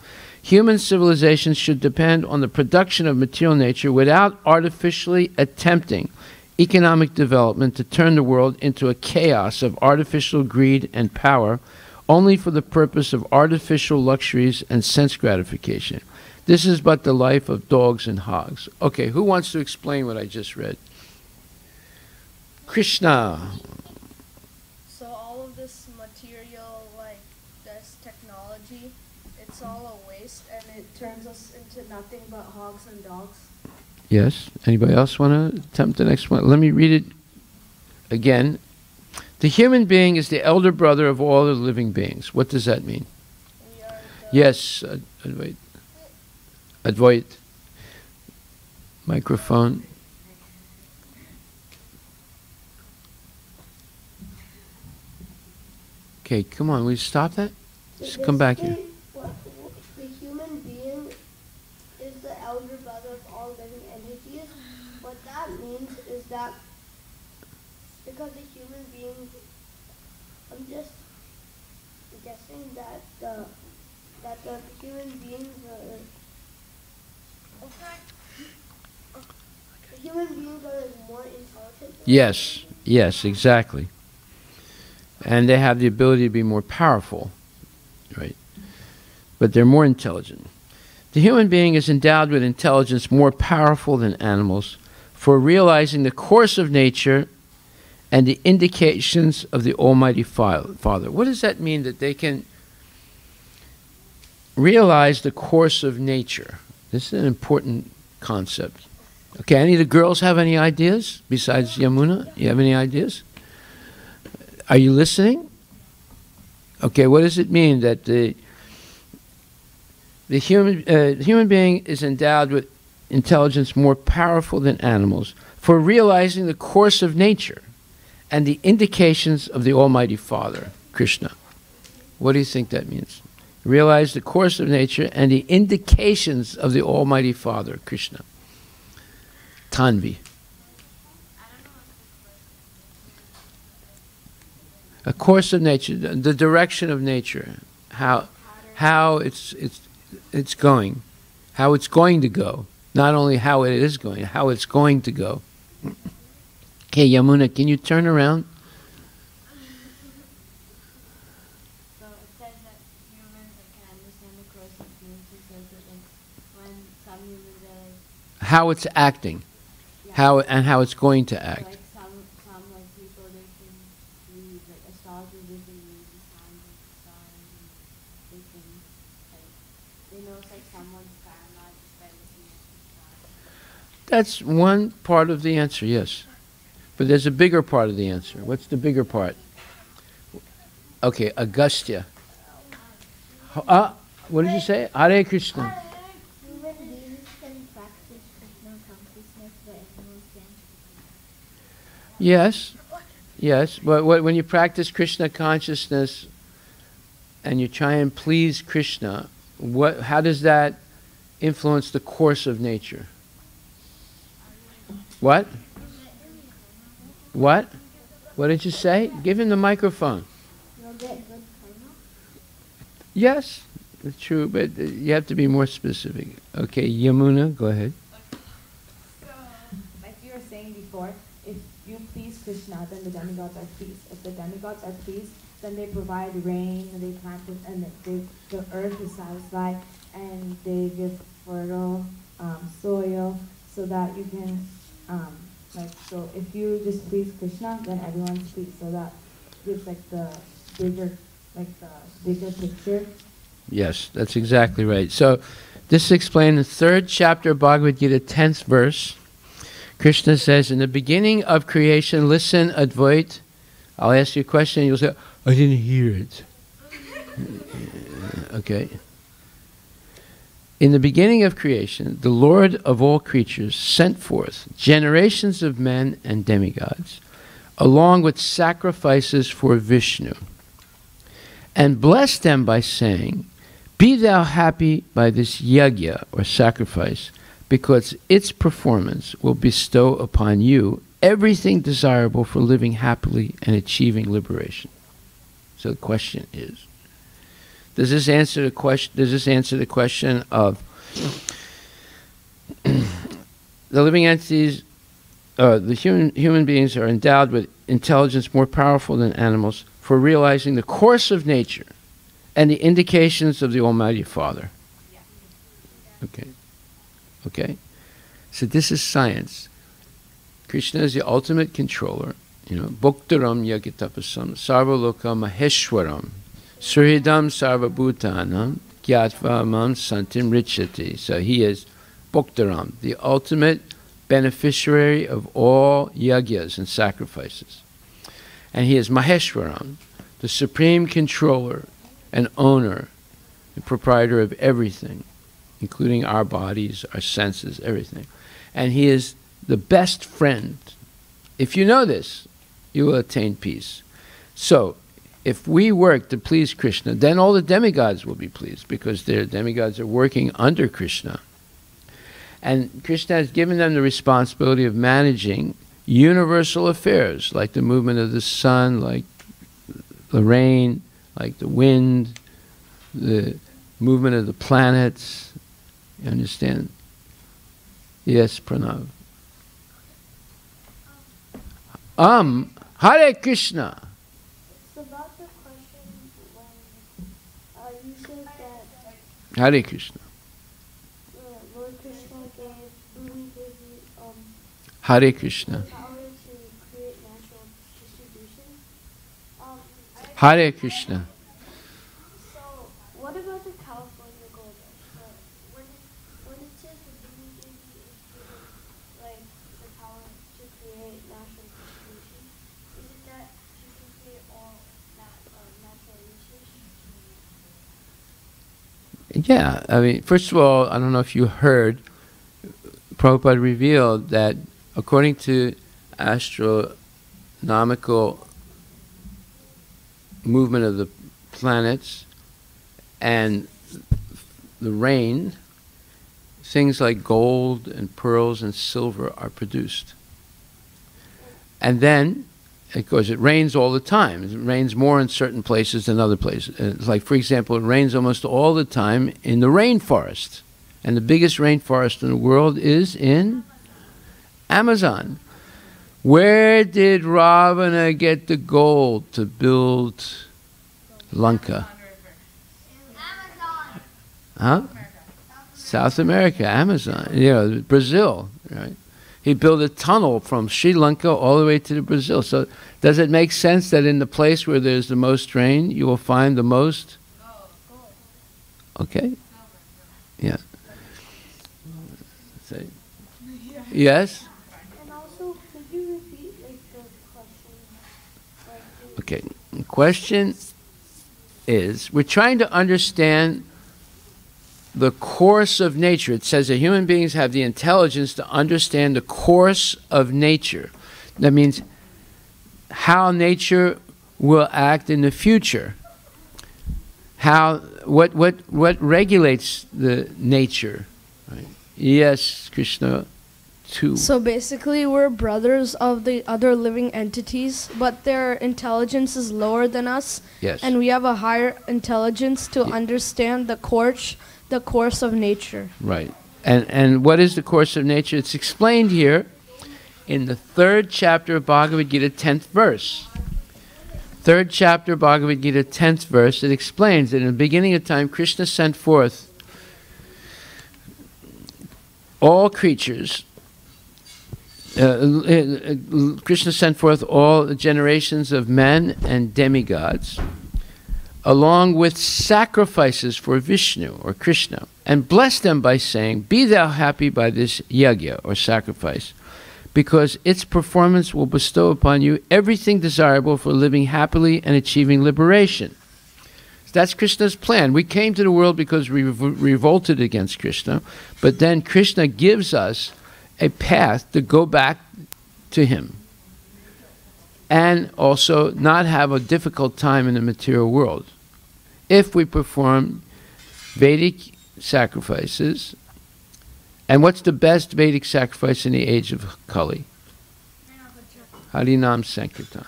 Human civilizations should depend on the production of material nature without artificially attempting economic development to turn the world into a chaos of artificial greed and power only for the purpose of artificial luxuries and sense gratification. This is but the life of dogs and hogs. Okay, who wants to explain what I just read? Krishna. So all of this material, like this technology, it's all a waste and it turns us into nothing but hogs and dogs. Yes. Anybody else want to attempt the next one? Let me read it again. The human being is the elder brother of all the living beings. What does that mean? Yes. Advait. Advait. Microphone. Okay, come on. Will you stop that? Just come back here. The human being is the elder brother of all living entities. What that means is that because the human being, I'm just guessing that the human beings are more intelligent. Yes, yes, exactly. And they have the ability to be more powerful, right? But they're more intelligent. The human being is endowed with intelligence more powerful than animals for realizing the course of nature and the indications of the Almighty Father. What does that mean, that they can realize the course of nature? This is an important concept. Okay, any of the girls have any ideas besides Yamuna? You have any ideas? Are you listening? Okay, what does it mean that the human being is endowed with intelligence more powerful than animals for realizing the course of nature and the indications of the Almighty Father, Krishna? What do you think that means? Realize the course of nature and the indications of the Almighty Father, Krishna. Tanvi. A course of nature, the direction of nature, how it's going, how it's going to go. Not only how it is going, how it's going to go. Okay, Yamuna, can you turn around? So it says that humans can understand the course of nature, says that when some humans are how it's acting, how it's going to act. like some like people, they can read like astrologers, they can read the signs of the stars, and they can like they know it's like someone's karma just by looking at the stars. That's one part of the answer, yes. But there's a bigger part of the answer. What's the bigger part? Okay, Agastya. What did you say? Hare Krishna. Human beings can practice Krishna consciousness, but animals can't. Yes, yes. But when you practice Krishna consciousness and you try and please Krishna, how does that influence the course of nature? What? What? What did you say? Give him the microphone. You'll get good karma. Yes, it's true, but you have to be more specific. Okay, Yamuna, go ahead. So, like you were saying before, if you please Krishna, then the demigods are pleased. If the demigods are pleased, then they provide rain, and they plant it, and the earth is satisfied, and they give fertile soil so that you can Like, so if you just please Krishna, then everyone's pleased. So that gives like the bigger picture. Yes, that's exactly right. So this is explained in the 3rd chapter of Bhagavad Gita, 10th verse. Krishna says, in the beginning of creation, listen, Advait. I'll ask you a question, and you'll say, I didn't hear it. Okay. In the beginning of creation, the Lord of all creatures sent forth generations of men and demigods, along with sacrifices for Vishnu, and blessed them by saying, be thou happy by this yajna, or sacrifice, because its performance will bestow upon you everything desirable for living happily and achieving liberation. So the question is, does this answer the question? Does this answer the question of the living entities? The human beings are endowed with intelligence more powerful than animals for realizing the course of nature and the indications of the Almighty Father. Okay. Okay. So this is science. Krishna is the ultimate controller. Bhoktaram yagitapasam sarvaloka maheshwaram suhridam sarvabhutanam gyatva mam santim richati. So he is Bhoktaram, the ultimate beneficiary of all yajnas and sacrifices. And he is Maheshwaram, the supreme controller and owner, the proprietor of everything, including our bodies, our senses, everything. And he is the best friend. If you know this, you will attain peace. So, if we work to please Krishna, then all the demigods will be pleased, because their demigods are working under Krishna. And Krishna has given them the responsibility of managing universal affairs, like the movement of the sun, like the rain, like the wind, the movement of the planets. You understand? Yes, Pranav. Hare Krishna. It's about the question when you said that Hare Krishna. Lord Krishna gave Hare Krishna. power to create natural distribution. Hare Krishna. So, what about the California gold rush? When it says the living entity is given like the power to create natural distribution, is it that you can create all natural resources? Yeah, I mean, first of all, I don't know if you heard, Prabhupada revealed that according to astronomical movement of the planets and the rain, things like gold and pearls and silver are produced. And then, of course, it rains all the time. It rains more in certain places than other places. It's like, for example, it rains almost all the time in the rainforest. And the biggest rainforest in the world is in Amazon. Where did Ravana get the gold to build Lanka? Huh? South America, Amazon, Brazil, right? He built a tunnel from Sri Lanka all the way to Brazil. So does it make sense that in the place where there's the most rain, you will find the most? Okay. Yeah. Say. Yes? And also, could you repeat the question? Okay. The question is, we're trying to understand the course of nature. It says that human beings have the intelligence to understand the course of nature. That means how nature will act in the future. What regulates the nature? Right? Yes, Krishna. Too. So basically, we're brothers of the other living entities, but their intelligence is lower than us. Yes. And we have a higher intelligence to understand the course of nature. Right. And what is the course of nature? It's explained here in the 3rd chapter of Bhagavad Gita, 10th verse. 3rd chapter of Bhagavad Gita, 10th verse, it explains that in the beginning of time, Krishna sent forth all creatures Krishna sent forth all the generations of men and demigods, along with sacrifices for Vishnu or Krishna, and blessed them by saying, "Be thou happy by this yajna," or sacrifice, because its performance will bestow upon you everything desirable for living happily and achieving liberation. That's Krishna's plan. We came to the world because we revolted against Krishna, but then Krishna gives us a path to go back to him and also not have a difficult time in the material world if we perform Vedic sacrifices. And what's the best Vedic sacrifice in the age of Kali? Harinam Sankirtan,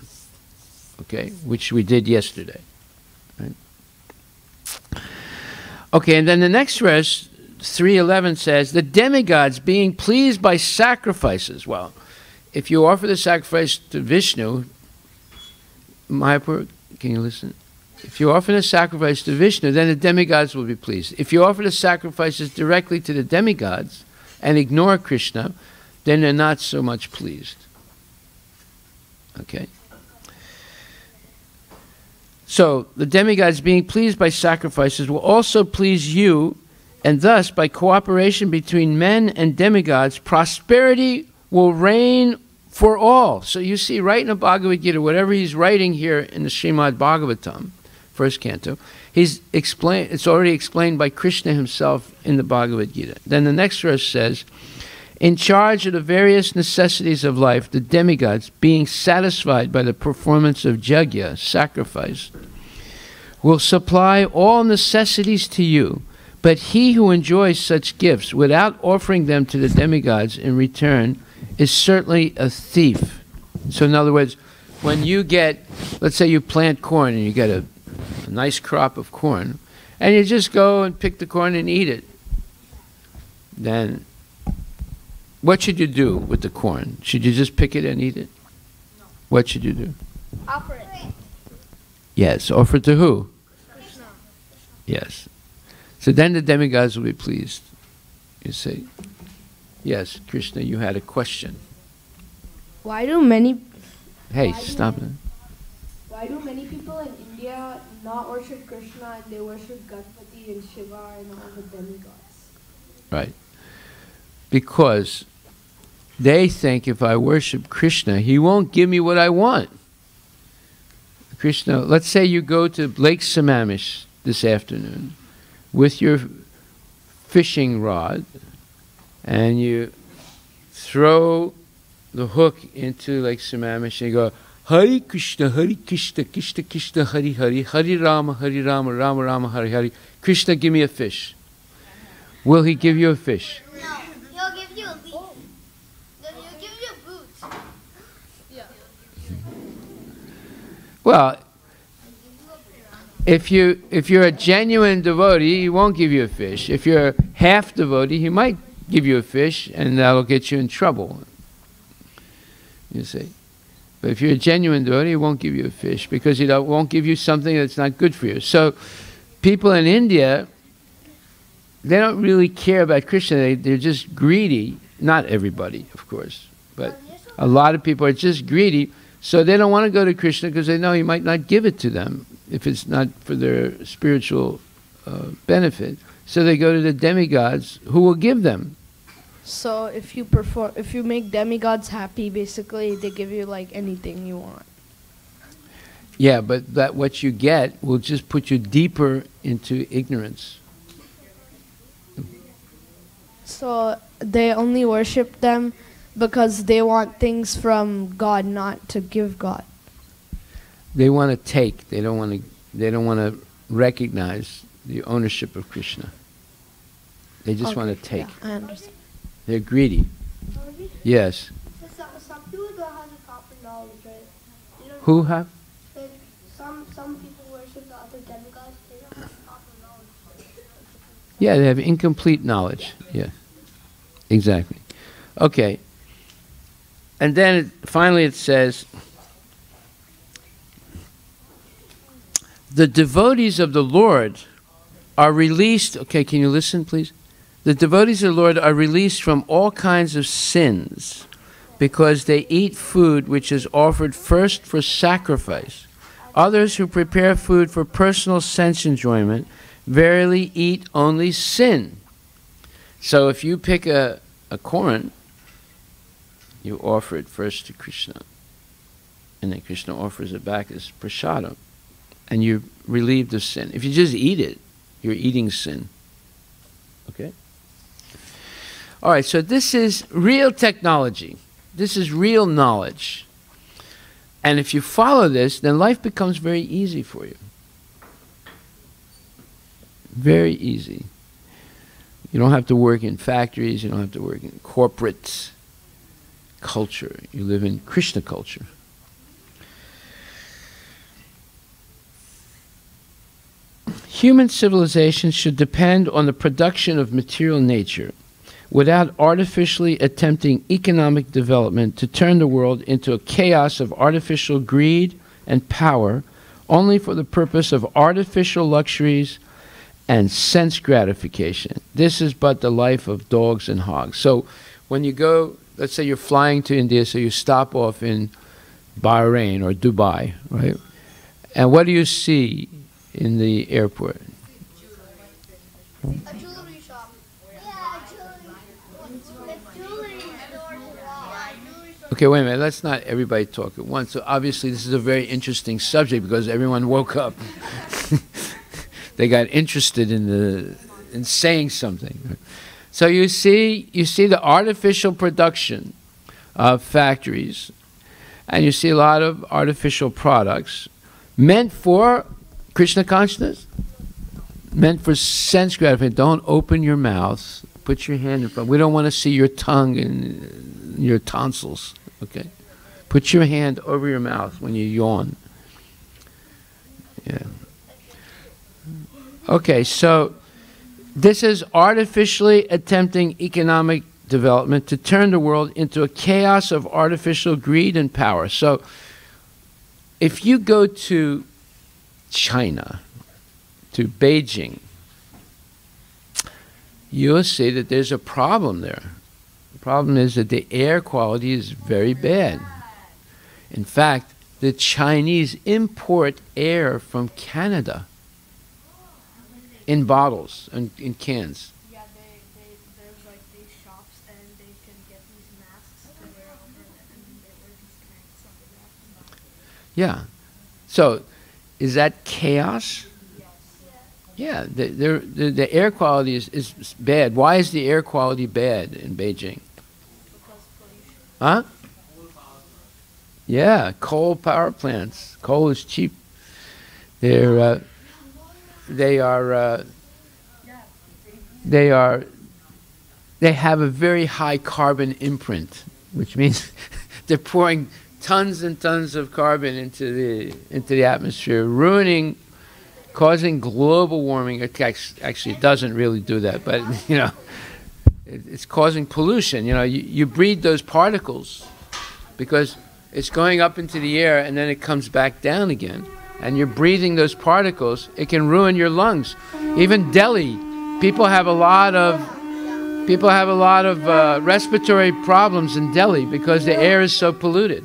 okay, which we did yesterday. Right? Okay, and then the next verse, 3:11 says, the demigods being pleased by sacrifices. Well, if you offer the sacrifice to Vishnu, Mayapur, can you listen? If you offer the sacrifice to Vishnu, then the demigods will be pleased. If you offer the sacrifices directly to the demigods and ignore Krishna, then they're not so much pleased. Okay? So, the demigods being pleased by sacrifices will also please you, and thus, by cooperation between men and demigods, prosperity will reign for all. So you see, right in the Bhagavad Gita, whatever he's writing here in the Srimad Bhagavatam, first canto, it's already explained by Krishna himself in the Bhagavad Gita. Then the next verse says, in charge of the various necessities of life, the demigods, being satisfied by the performance of yajna, sacrifice, will supply all necessities to you. But he who enjoys such gifts without offering them to the demigods in return is certainly a thief. So in other words, when you get, let's say you plant corn and you get a nice crop of corn, and you just go and pick the corn and eat it, then what should you do with the corn? Should you just pick it and eat it? No. What should you do? Offer it. Yes, offer it to who? Krishna. Yes. So then the demigods will be pleased. You say, yes, Krishna, you had a question. Why do many... Hey, stop it. Why do many people in India not worship Krishna and they worship Ganpati and Shiva and all the demigods? Right. Because they think if I worship Krishna, he won't give me what I want. Krishna, let's say you go to Lake Sammamish this afternoon with your fishing rod and you throw the hook into Lake Sammamish and you go, Hare Krishna, Krishna Krishna, Hare Hare, Hare Rama, Rama Rama, Hare Hare. Krishna, give me a fish. Will he give you a fish? No, he'll give you a leaf. Then he'll give you boots. Yeah. Well, if you're a genuine devotee, he won't give you a fish. If you're a half devotee, he might give you a fish, and that'll get you in trouble. You see. But if you're a genuine devotee, he won't give you a fish because he won't give you something that's not good for you. So people in India, they don't really care about Krishna. They're just greedy. Not everybody, of course. But a lot of people are just greedy. So they don't want to go to Krishna because they know he might not give it to them if it's not for their spiritual benefit. So they go to the demigods who will give them. So if you make demigods happy, basically they give you like anything you want. Yeah, but that what you get will just put you deeper into ignorance. So they only worship them because they want things from God, not to give God. They want to take. They don't want to recognize the ownership of Krishna. They just want to take. Yeah, I understand. They're greedy. Yes. Some people don't have the proper knowledge, right? Who have? Like some people worship the other demigods. They don't have the proper knowledge. Yeah, they have incomplete knowledge. Yeah, exactly. Okay. And then finally it says, the devotees of the Lord are released. Okay, can you listen, please? The devotees of the Lord are released from all kinds of sins because they eat food which is offered first for sacrifice. Others who prepare food for personal sense enjoyment verily eat only sin. So if you pick a corn, you offer it first to Krishna, and then Krishna offers it back as prasadam, and you're relieved of sin. If you just eat it, you're eating sin. Okay? All right, so this is real technology. This is real knowledge. And if you follow this, then life becomes very easy for you. Very easy. You don't have to work in factories. You don't have to work in corporate culture. You live in Krishna culture. Human civilization should depend on the production of material nature without artificially attempting economic development to turn the world into a chaos of artificial greed and power only for the purpose of artificial luxuries and sense gratification. This is but the life of dogs and hogs. So when you go, let's say you're flying to India, so you stop off in Bahrain or Dubai, right? And what do you see in the airport? A jewelry shop. Yeah, jewelry store. Okay, wait a minute. Let's not everybody talk at once. So obviously this is a very interesting subject because everyone woke up. They got interested in saying something. So you see the artificial production of factories, and you see a lot of artificial products meant for Krishna consciousness, meant for sense gratification. Don't open your mouth. Put your hand in front. We don't want to see your tongue and your tonsils. Okay, put your hand over your mouth when you yawn. Yeah. Okay, so this is artificially attempting economic development to turn the world into a chaos of artificial greed and power. So if you go to China, to Beijing, you'll see that there's a problem there. The problem is that the air quality is very bad. In fact, the Chinese import air from Canada in bottles and in cans. Yeah, there's like these shops and they can get these masks to wear over it, and they wear these cans over that. Yeah. So, is that chaos? Yes. Yeah, the air quality is bad. Why is the air quality bad in Beijing? Because pollution. Huh? Yeah, coal power plants. Coal is cheap. They have a very high carbon imprint, which means they're pouring tons and tons of carbon into the atmosphere, causing global warming. Actually, it doesn't really do that, but it's causing pollution. You breathe those particles because it's going up into the air and then it comes back down again. And you're breathing those particles, it can ruin your lungs. Even Delhi, people have a lot of respiratory problems in Delhi because the air is so polluted.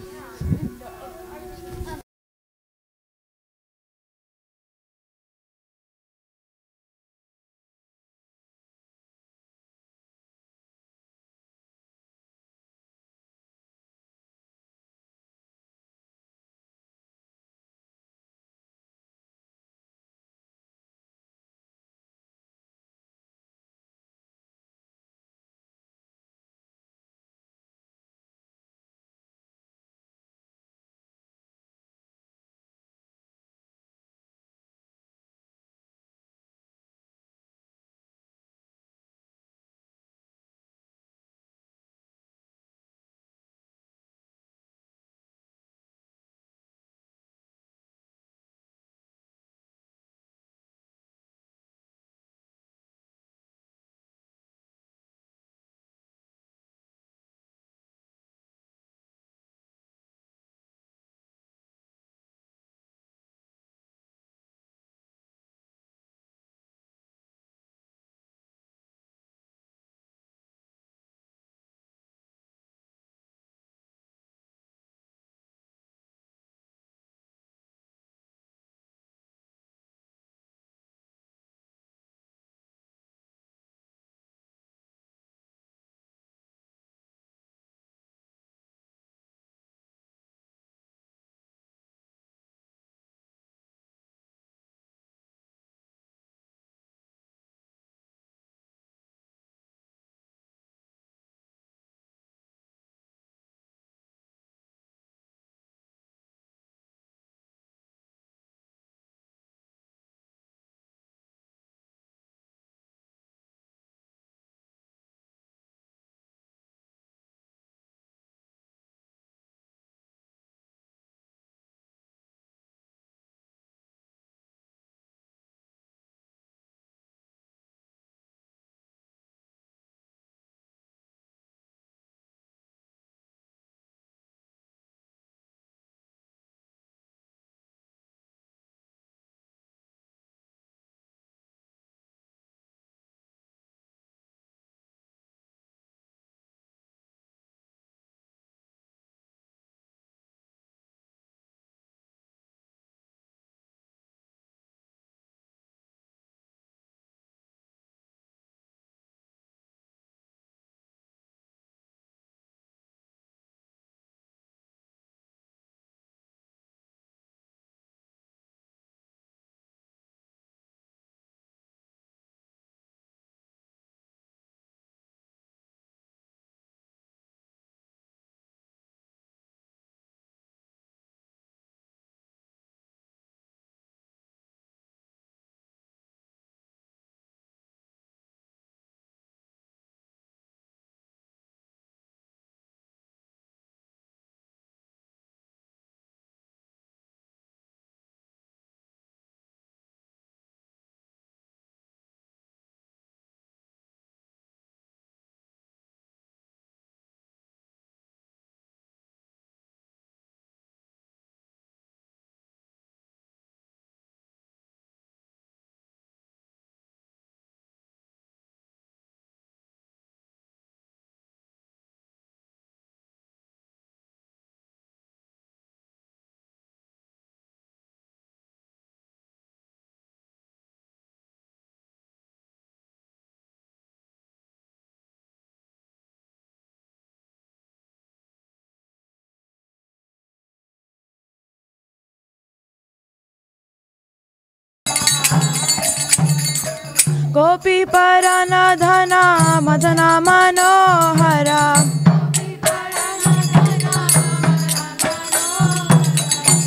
Gopi paranadhana madana manohara.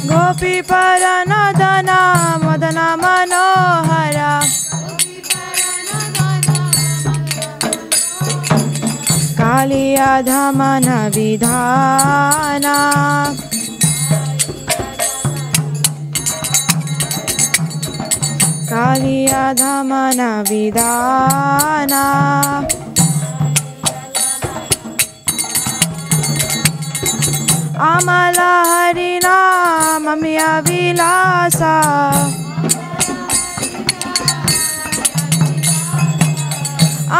Gopi paranadhana madana manohara. Kaliya dhamana vidhana. Kaliya dhamana vidhana. Amala harina mamya vilasa.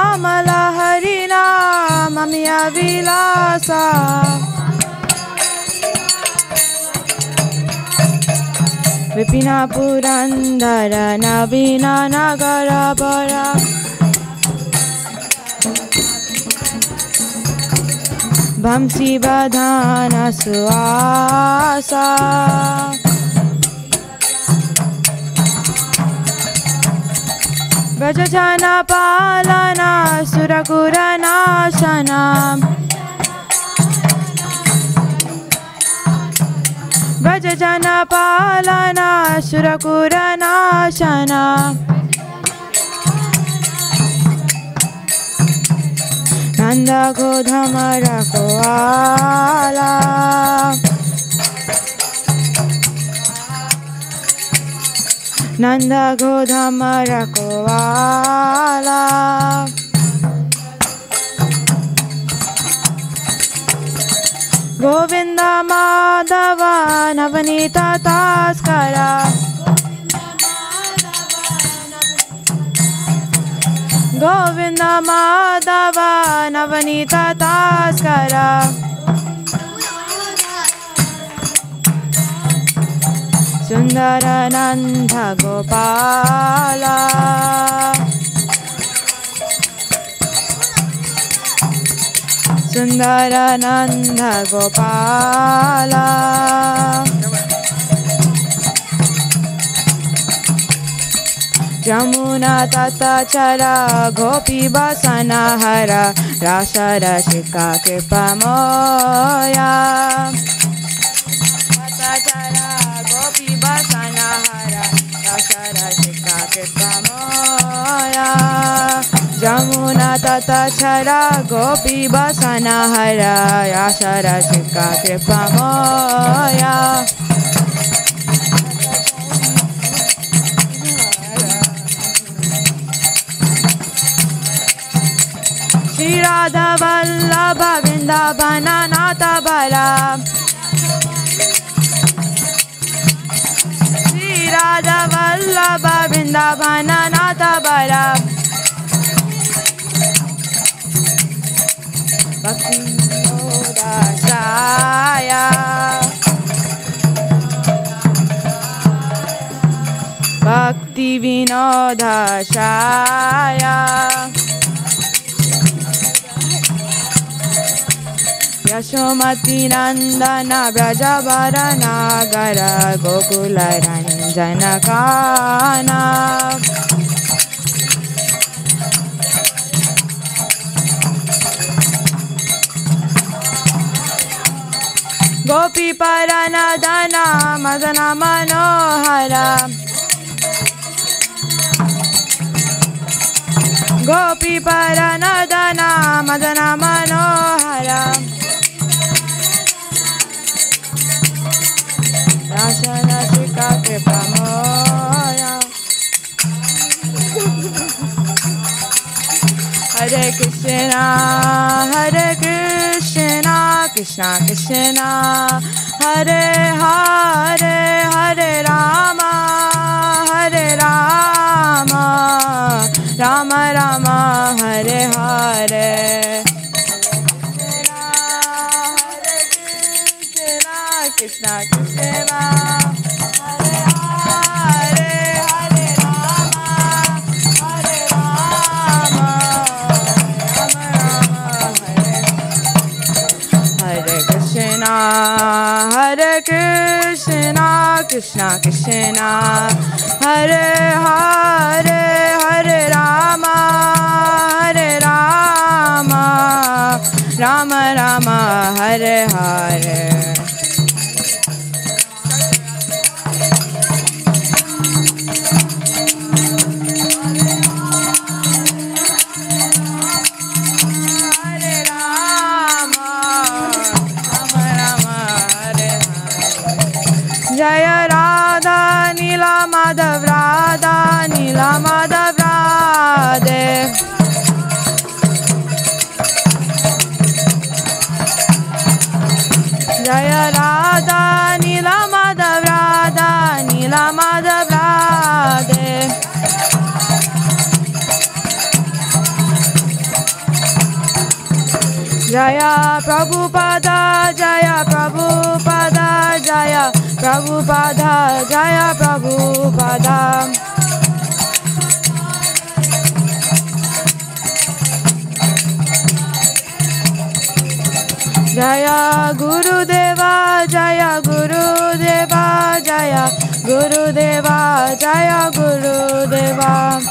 Amala harina mamya vilasa. Vipina purandara navina nagara para. Vamsi badhana suasa. Vrajajana palana surakura nashana. Vrajajana palana surakura nashana. Nanda Godhamara Koala. Nanda Godhamara Koala. Govinda Madhava Navanita Taskara. Govinda Madhava Navanita Taskara. Sundarananda Gopala. Sundarananda Gopala. Jamuna tata chara gopi basana hara. Rasa rasika kripa moya. Tata chara gopi basana hara. Rasa rasika kripa moya. Jamuna tata chara gopi basana hara. Rasa rasika kripa moya. Shri Radha Vallabha Vrindavana Nata Bala. Shri Radha Vallabha Vrindavana Nata Bala. Bhakti Vinodashaya. Bhakti Vinodashaya. Yashomati Nandana Brajavara Nagara Gokula Ranjana Kana. Gopi Paranadana Madana Manohara. Gopi Paranadana Madana Manohara. Rasa Rasika Kripa Moya. Hare Krishna, Hare Krishna, Krishna Krishna, Hare Hare, Hare Rama, Hare Rama, Rama Rama, Hare Hare. Krishna Krishna, Hare Hare, Hare Rama, Hare Rama, Rama Rama, Hare Krishna, Hare Krishna, Krishna Krishna, Hare Hare. Madhav Radha Nila Madhav Radhe. Jaya Radha Nila Madhav Radha Nila Madhav Radhe. Jaya Prabhupada, Jaya Prabhupada, Jaya Prabhupada, Jaya Prabhupada. Jaya Guru Deva, Jaya Guru Deva, Jaya Guru Deva, Jaya Guru Deva.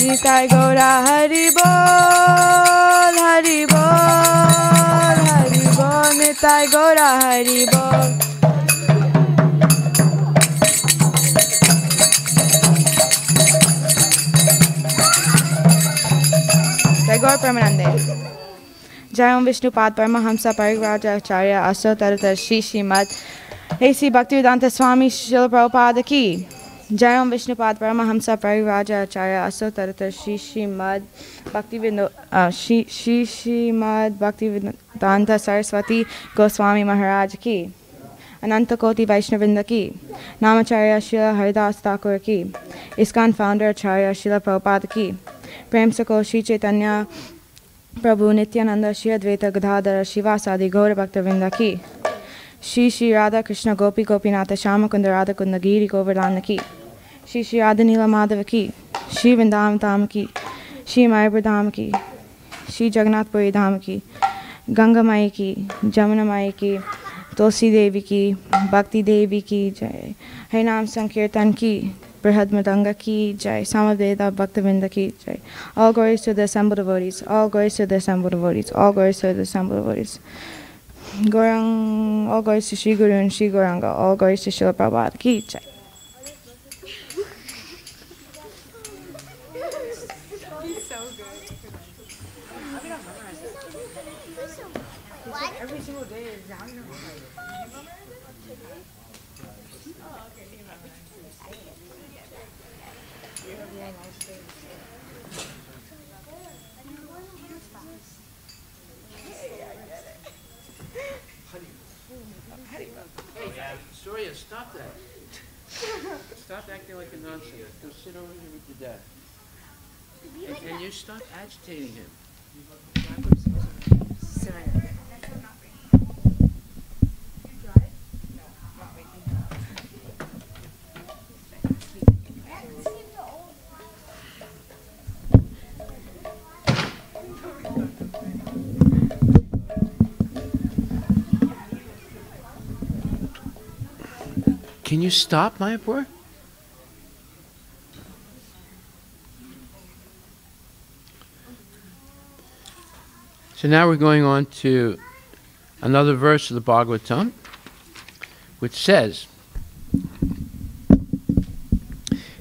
Nitai Gaura Hari Bol, Hari Bol, Hari Bol, Nitai Gaura Hari Bol. Gaur Pramanande. Jayam Vishnupad Paramahamsa Parivrajya Acharya Aso Taratar Shri Srimad A.C. Bhaktivedanta Swami Srila Prabhupada Ki. Jayam Vishnupad Paramahamsa Parivrajya Acharya Aso Taratar Shri Srimad Bhaktivedanta Saraswati Goswami Maharaj Ki. Ananta Koti Vaishnavinda Ki. Namacharya Srila Haridas Thakur Ki. ISKCON Founder Acharya Srila Prabhupada Ki. Prem Sako Shri Chaitanya Prabhu Nityananda Shri Advaita Gadadhara Shivasadi Gaura Bhaktavinda Ki. Shri Shri Radha Krishna Gopi Gopinatha Shama Kunda Radha Kunda Giri Govardhana Ki. Shri Shri Radha Nila Madhava Ki. Shri Vrindavan Dham Ki. Shri Mayapur Dham Ki. Shri Jagannath Puri Dham Ki. Ganga Mai Ki. Jamuna Mai Ki. Tulsi Devi Ki. Bhakti Devi Ki Jai. Harinam Sankirtan Ki. Brihad Madanga Ki Jai, Samaveda Bhaktavinda Ki Jai. All glories to the assembled devotees, all glories to the assembled devotees, all glories to the assembled devotees. Gaurang, all glories to Sri Guru and Sri Gauranga, all glories to Srila Prabhupada Ki Jai. He's so good. Every single day is now you know. Surya, stop that. Stop acting like a nonsense. Go sit over here with your dad. And you stop agitating him. Can you stop, Mayapur? So now we're going on to another verse of the Bhagavatam, which says,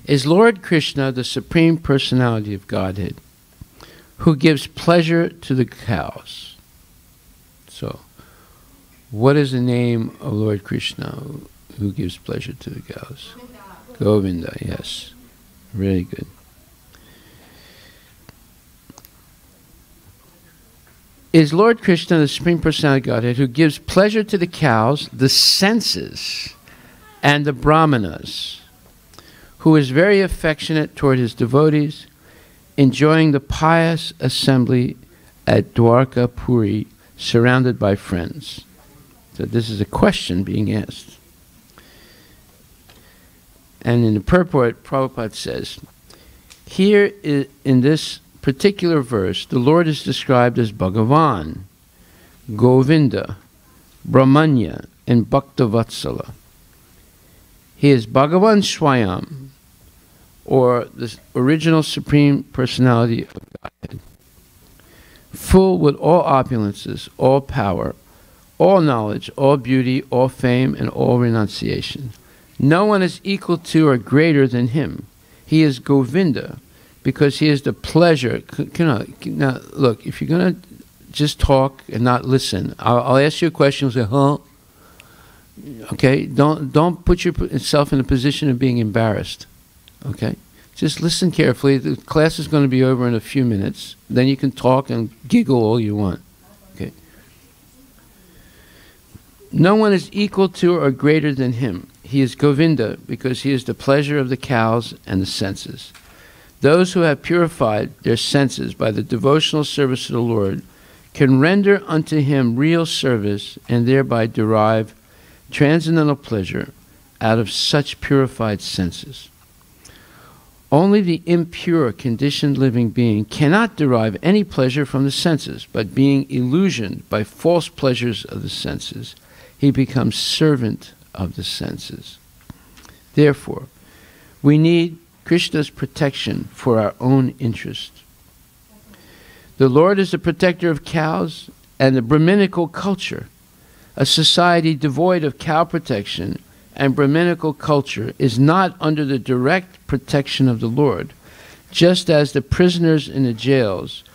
is Lord Krishna the Supreme Personality of Godhead, who gives pleasure to the cows. So, what is the name of Lord Krishna who gives pleasure to the cows? Govinda, yes. Really good. Is Lord Krishna the Supreme Personality of Godhead who gives pleasure to the cows, the senses, and the brahmanas, who is very affectionate toward his devotees, enjoying the pious assembly at Dwarka Puri, surrounded by friends. So this is a question being asked. And in the purport, Prabhupada says, here in this particular verse, the Lord is described as Bhagavan, Govinda, Brahmanya, and Bhaktavatsala. He is Bhagavan Swayam, or the original Supreme Personality of Godhead, full with all opulences, all power, all knowledge, all beauty, all fame, and all renunciation. No one is equal to or greater than him. He is Govinda, because he is the pleasure. Now, look, if you're going to just talk and not listen. I'll ask you a question and say, huh? Okay? Don't put yourself in a position of being embarrassed. Okay? Just listen carefully. The class is going to be over in a few minutes. Then you can talk and giggle all you want. Okay? No one is equal to or greater than him. He is Govinda because he is the pleasure of the cows and the senses. Those who have purified their senses by the devotional service of the Lord can render unto him real service and thereby derive transcendental pleasure out of such purified senses. Only the impure, conditioned living being cannot derive any pleasure from the senses, but being illusioned by false pleasures of the senses, he becomes servant of the senses. Therefore, we need Krishna's protection for our own interest. The Lord is the protector of cows and the Brahminical culture. A society devoid of cow protection and Brahminical culture is not under the direct protection of the Lord, just as the prisoners in the jails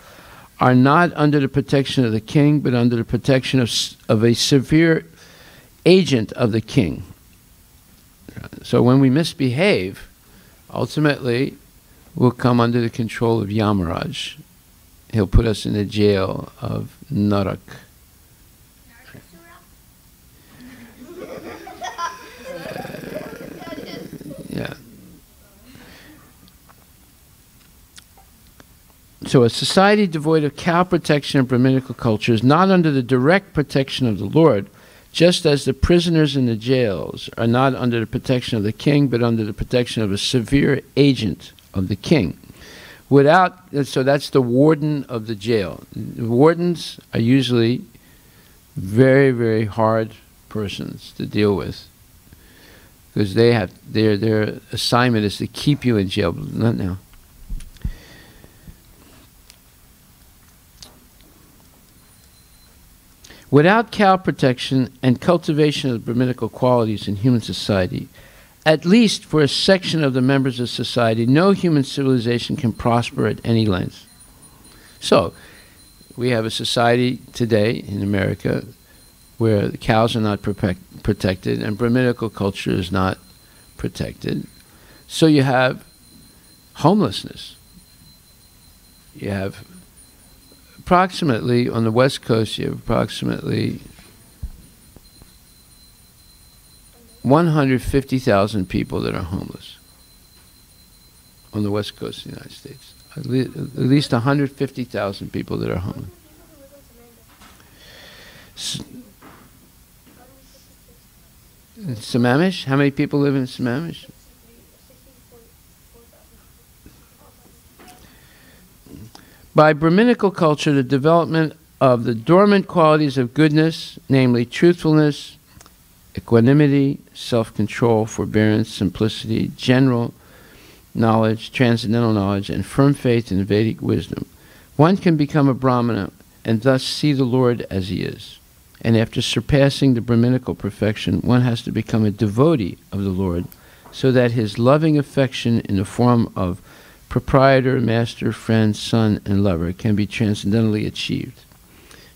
are not under the protection of the king, but under the protection of a severe agent of the king. So when we misbehave, ultimately we'll come under the control of Yamaraj. He'll put us in the jail of Narak. Yeah. So a society devoid of cow protection and Brahminical culture is not under the direct protection of the Lord, just as the prisoners in the jails are not under the protection of the king, but under the protection of a severe agent of the king. So that's the warden of the jail. The wardens are usually very, very hard persons to deal with, because their assignment is to keep you in jail. Not now. Without cow protection and cultivation of Brahminical qualities in human society, at least for a section of the members of society, no human civilization can prosper at any length. So, we have a society today in America where the cows are not protected and Brahminical culture is not protected. So you have homelessness. You have approximately, on the West Coast, you have approximately 150,000 people that are homeless on the West Coast of the United States. At least 150,000 people that are homeless. In Sammamish? How many people live in Sammamish? By Brahminical culture, the development of the dormant qualities of goodness, namely truthfulness, equanimity, self-control, forbearance, simplicity, general knowledge, transcendental knowledge, and firm faith in Vedic wisdom, one can become a Brahmana and thus see the Lord as he is. And after surpassing the Brahminical perfection, one has to become a devotee of the Lord, so that his loving affection in the form of proprietor, master, friend, son, and lover can be transcendentally achieved.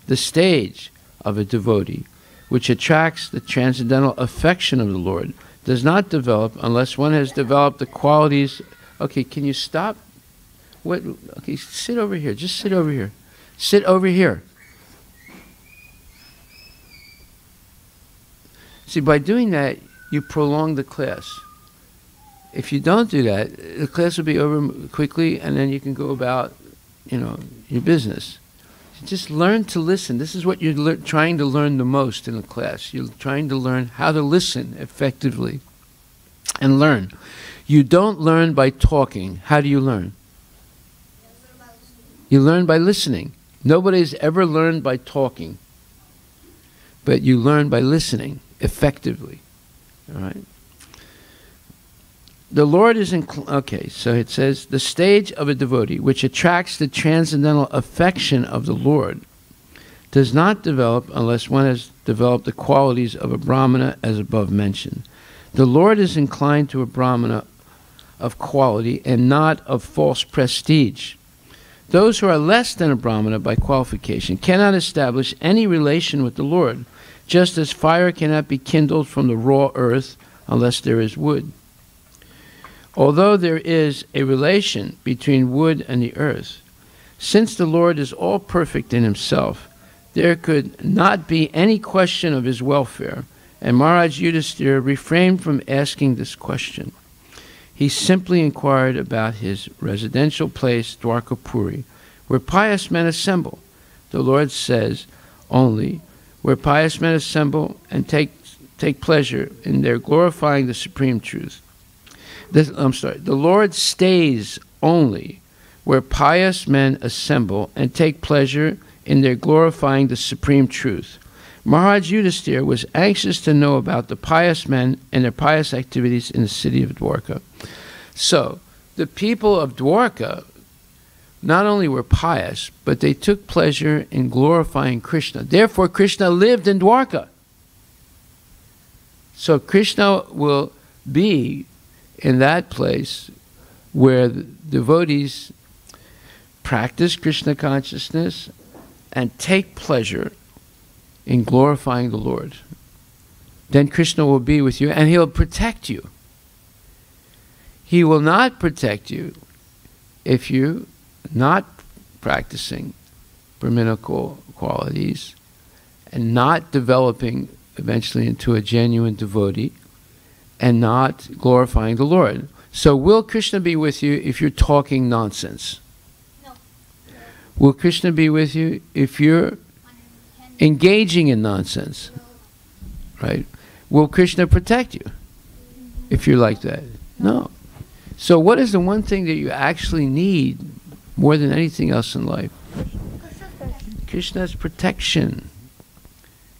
The stage of a devotee, which attracts the transcendental affection of the Lord, does not develop unless one has developed the qualities. Okay, can you stop? What? Okay, sit over here. Just sit over here. Sit over here. See, by doing that, you prolong the class. If you don't do that, the class will be over quickly, and then you can go about, your business. Just learn to listen. This is what you're trying to learn the most in a class. You're trying to learn how to listen effectively and learn. You don't learn by talking. How do you learn? You learn by listening. Nobody's ever learned by talking, but you learn by listening effectively. All right? The Lord is okay, so it says, the stage of a devotee, which attracts the transcendental affection of the Lord, does not develop unless one has developed the qualities of a Brahmana as above mentioned. The Lord is inclined to a Brahmana of quality and not of false prestige. those who are less than a Brahmana by qualification cannot establish any relation with the Lord, just as fire cannot be kindled from the raw earth unless there is wood. Although there is a relation between wood and the earth, since the Lord is all perfect in himself, there could not be any question of his welfare, and Maharaj Yudhisthira refrained from asking this question. He simply inquired about his residential place, Dwarkapuri, where pious men assemble. The Lord says only, where pious men assemble and take pleasure in their glorifying the supreme truth. The Lord stays only where pious men assemble and take pleasure in their glorifying the supreme truth. Maharaj Yudhisthira was anxious to know about the pious men and their pious activities in the city of Dwarka. So, the people of Dwarka not only were pious, but they took pleasure in glorifying Krishna. Therefore, Krishna lived in Dwarka. So, Krishna will be in that place where the devotees practice Krishna consciousness and take pleasure in glorifying the Lord. Then Krishna will be with you and he'll protect you. He will not protect you if you're not practicing Brahminical qualities and not developing eventually into a genuine devotee and not glorifying the Lord. So will Krishna be with you if you're talking nonsense? No. Will Krishna be with you if you're engaging in nonsense? Right? Will Krishna protect you if you're like that? No. So what is the one thing that you actually need more than anything else in life? Krishna's protection.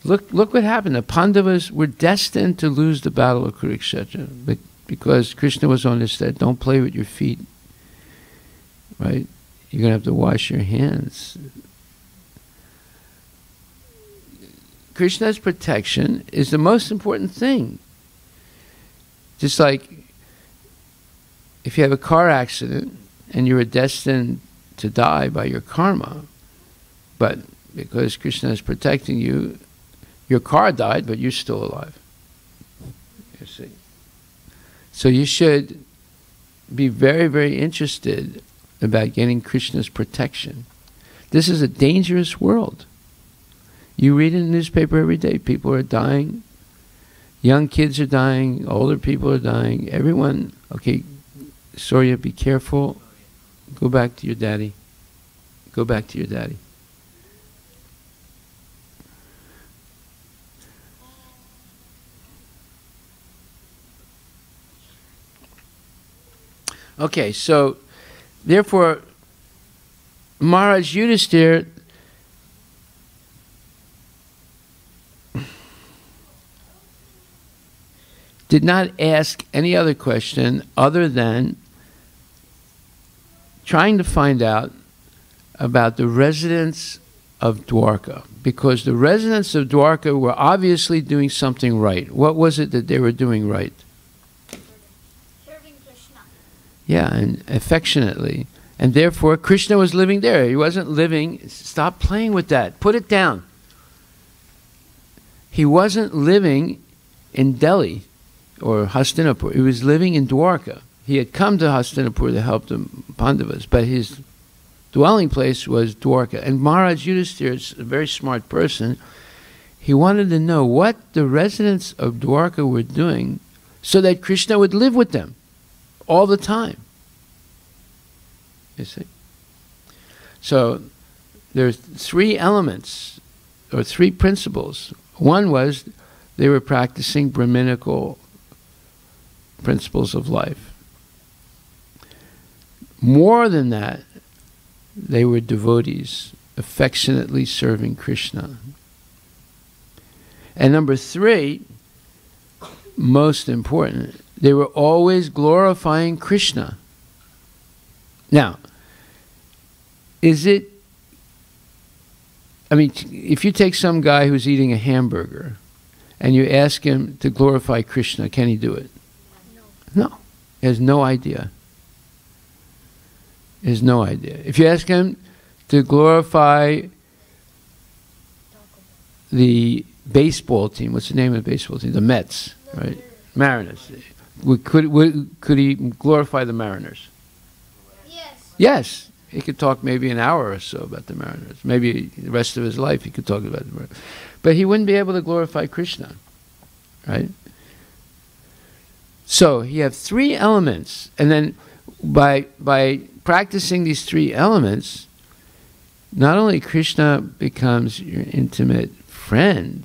Look what happened. The Pandavas were destined to lose the battle of Kurukshetra because Krishna was on this that don't play with your feet. Right? You're going to have to wash your hands. Krishna's protection is the most important thing. Just like if you have a car accident and you are destined to die by your karma, but because Krishna is protecting you, your car died, but you're still alive. You see? So you should be very, very interested about getting Krishna's protection. This is a dangerous world. You read in the newspaper every day, people are dying, young kids are dying, older people are dying, everyone. Okay, Surya, be careful. Go back to your daddy. Go back to your daddy. Okay, so therefore, Maharaj Yudhisthira did not ask any other question other than trying to find out about the residents of Dwarka, because the residents of Dwarka were obviously doing something right. What was it that they were doing right? Serving Krishna. Yeah, and affectionately. And therefore, Krishna was living there. He wasn't living... Stop playing with that. Put it down. He wasn't living in Delhi or Hastinapur. He was living in Dwarka. He had come to Hastinapur to help the Pandavas, but his dwelling place was Dwarka. And Maharaj Yudhisthira is a very smart person. He wanted to know what the residents of Dwarka were doing so that Krishna would live with them all the time. You see? So there's three elements or three principles. One was they were practicing Brahminical principles of life. More than that, they were devotees, affectionately serving Krishna. And number three, most important, they were always glorifying Krishna. Now, is it, I mean, if you take some guy who's eating a hamburger and you ask him to glorify Krishna, can he do it? No. No. He has no idea. He has no idea. If you ask him to glorify the baseball team, what's the name of the baseball team? The Mets, right? Mariners. Could he glorify the Mariners? Yes. Yes. He could talk maybe an hour or so about the Mariners. Maybe the rest of his life he could talk about the Mariners. But he wouldn't be able to glorify Krishna, right? So you have three elements, and then by practicing these three elements, not only Krishna becomes your intimate friend,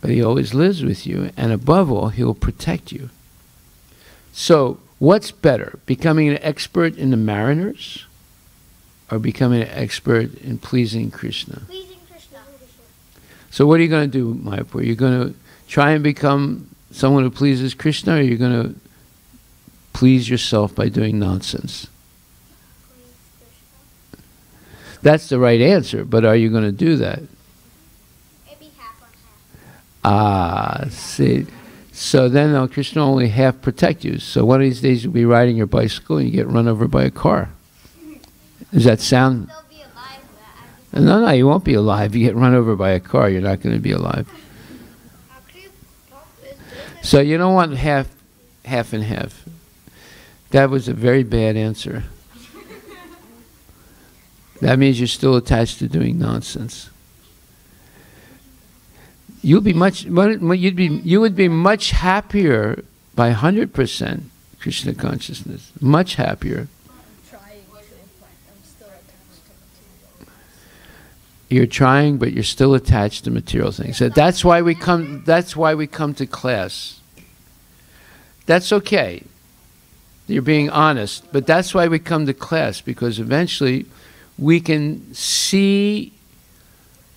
but he always lives with you, and above all, he'll protect you. So what's better, becoming an expert in the Mariners or becoming an expert in pleasing Krishna? Pleasing Krishna. So what are you going to do, Mayapur? Are you going to try and become someone who pleases Krishna, or are you going to please yourself by doing nonsense? Please Krishna. That's the right answer, but are you going to do that? Maybe half on half. Ah, see. So then Krishna will only half protect you. So one of these days you'll be riding your bicycle and you get run over by a car. Does that sound... They'll be alive. No, you won't be alive. You get run over by a car, you're not going to be alive. How could you pump it? So you don't want half and half. That was a very bad answer. That means you're still attached to doing nonsense. You would be much happier by 100% Krishna consciousness. Much happier. Trying to, but I'm still attached to material. You're trying, but you're still attached to material things. So that's why we come. That's why we come to class. That's okay. You're being honest, but that's why we come to class, because eventually we can see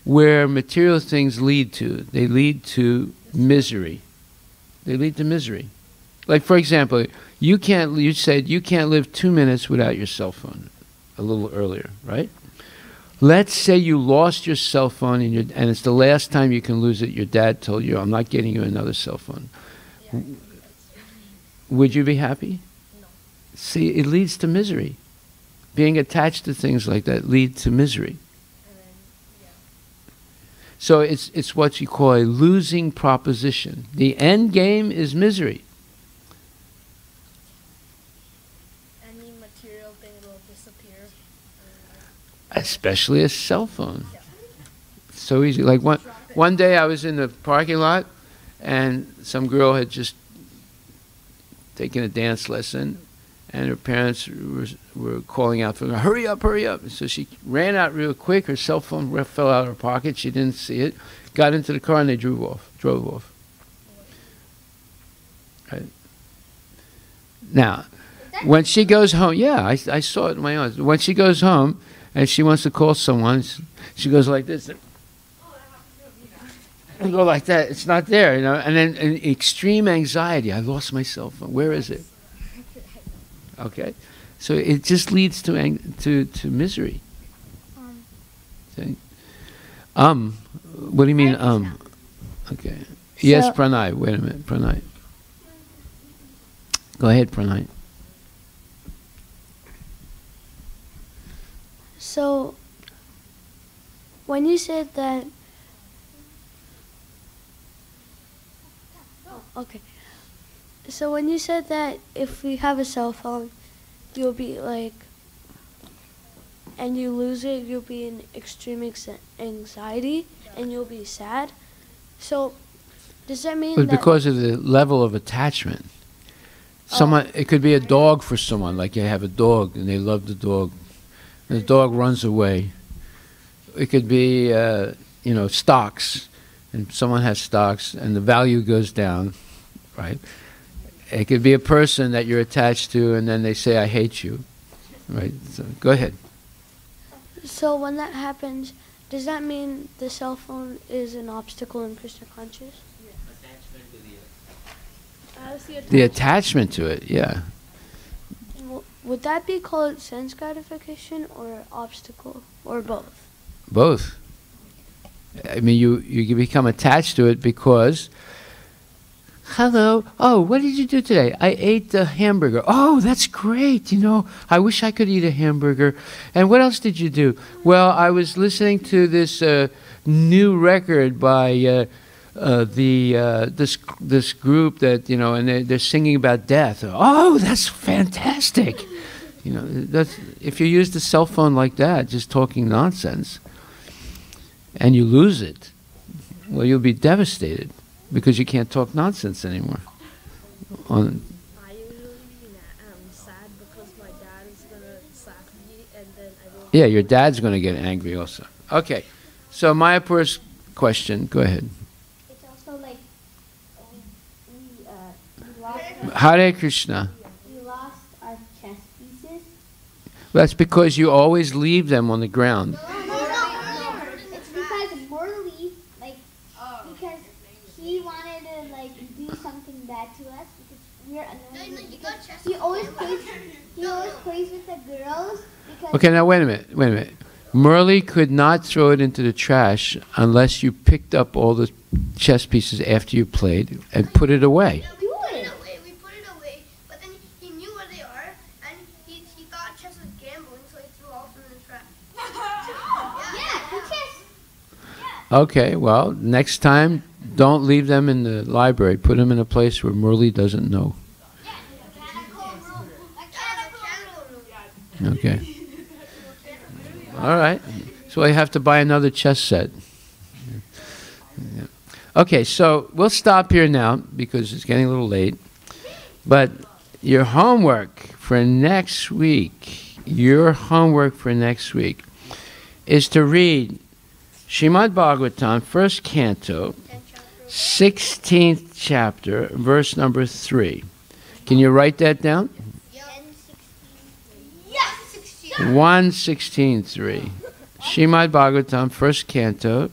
where material things lead to. They lead to misery. They lead to misery. Like, for example, you said you can't live 2 minutes without your cell phone a little earlier, right? Let's say you lost your cell phone and it's the last time you can lose it. Your dad told you, I'm not getting you another cell phone. Yeah, Would you be happy? no. See, it leads to misery. Being attached to things like that leads to misery. And then, yeah. So it's what you call a losing proposition. The end game is misery. Any material thing will disappear. Especially a cell phone. So easy. Like one day I was in the parking lot and some girl had just taken a dance lesson and her parents were calling out for her, hurry up, hurry up. So she ran out real quick. Her cell phone fell out of her pocket. She didn't see it. Got into the car and they drove off. Right. Now, when she goes home, yeah, I saw it in my eyes. When she goes home and she wants to call someone, she goes like this. And go like that. It's not there, you know. And then extreme anxiety. I lost my cell phone. Where is it? Okay, so it just leads to misery. See? What do you mean? Okay. Yes, So- Pranay. Wait a minute, Pranay. Go ahead, Pranay. So, when you said that, okay. So when you said that if we have a cell phone, you'll be like, and you lose it, you'll be in extreme anxiety and you'll be sad. So, does that mean But that? because of the level of attachment. It could be a dog for someone, like you have a dog and they love the dog. And the dog runs away. It could be, stocks, and someone has stocks and the value goes down, right? It could be a person that you're attached to and then they say, I hate you, right? So go ahead. So when that happens, does that mean the cell phone is an obstacle in Krishna consciousness? Attachment to the How does he The attachment to it, yeah. Would that be called sense gratification or obstacle or both? Both. I mean, you become attached to it because hello. Oh, what did you do today? I ate a hamburger. Oh, that's great. You know, I wish I could eat a hamburger. And what else did you do? Well, I was listening to this new record by this group that, you know, and they're singing about death. Oh, that's fantastic. You know, that's, if you use the cell phone like that, just talking nonsense, and you lose it, well, you'll be devastated because you can't talk nonsense anymore. I usually sad because my dad is gonna slap me, and then I don't. Yeah, your dad's going to get angry also. Okay, so Mayapur's question. Go ahead. It's also like we lost. Hare Krishna. We lost our chess pieces. That's because you always leave them on the ground. No. It's because Morley, like, because he wanted to like do something bad to us because we're annoying. He always plays with the girls. Because Okay, now wait a minute. Murli could not throw it into the trash unless you picked up all the chess pieces after you played and put it away. do it. We put it away, but then he knew where they are, and he thought chess was gambling, so he threw all of them in the trash. Yeah, chess. Okay, well, next time, don't leave them in the library. Put them in a place where Murli doesn't know. Okay. All right. So I have to buy another chess set. Yeah. Okay, so we'll stop here now because it's getting a little late. But your homework for next week, is to read Srimad Bhagavatam, first canto, 16th chapter, verse number 3. Can you write that down? 1:16:3. Srimad Bhagavatam, first canto,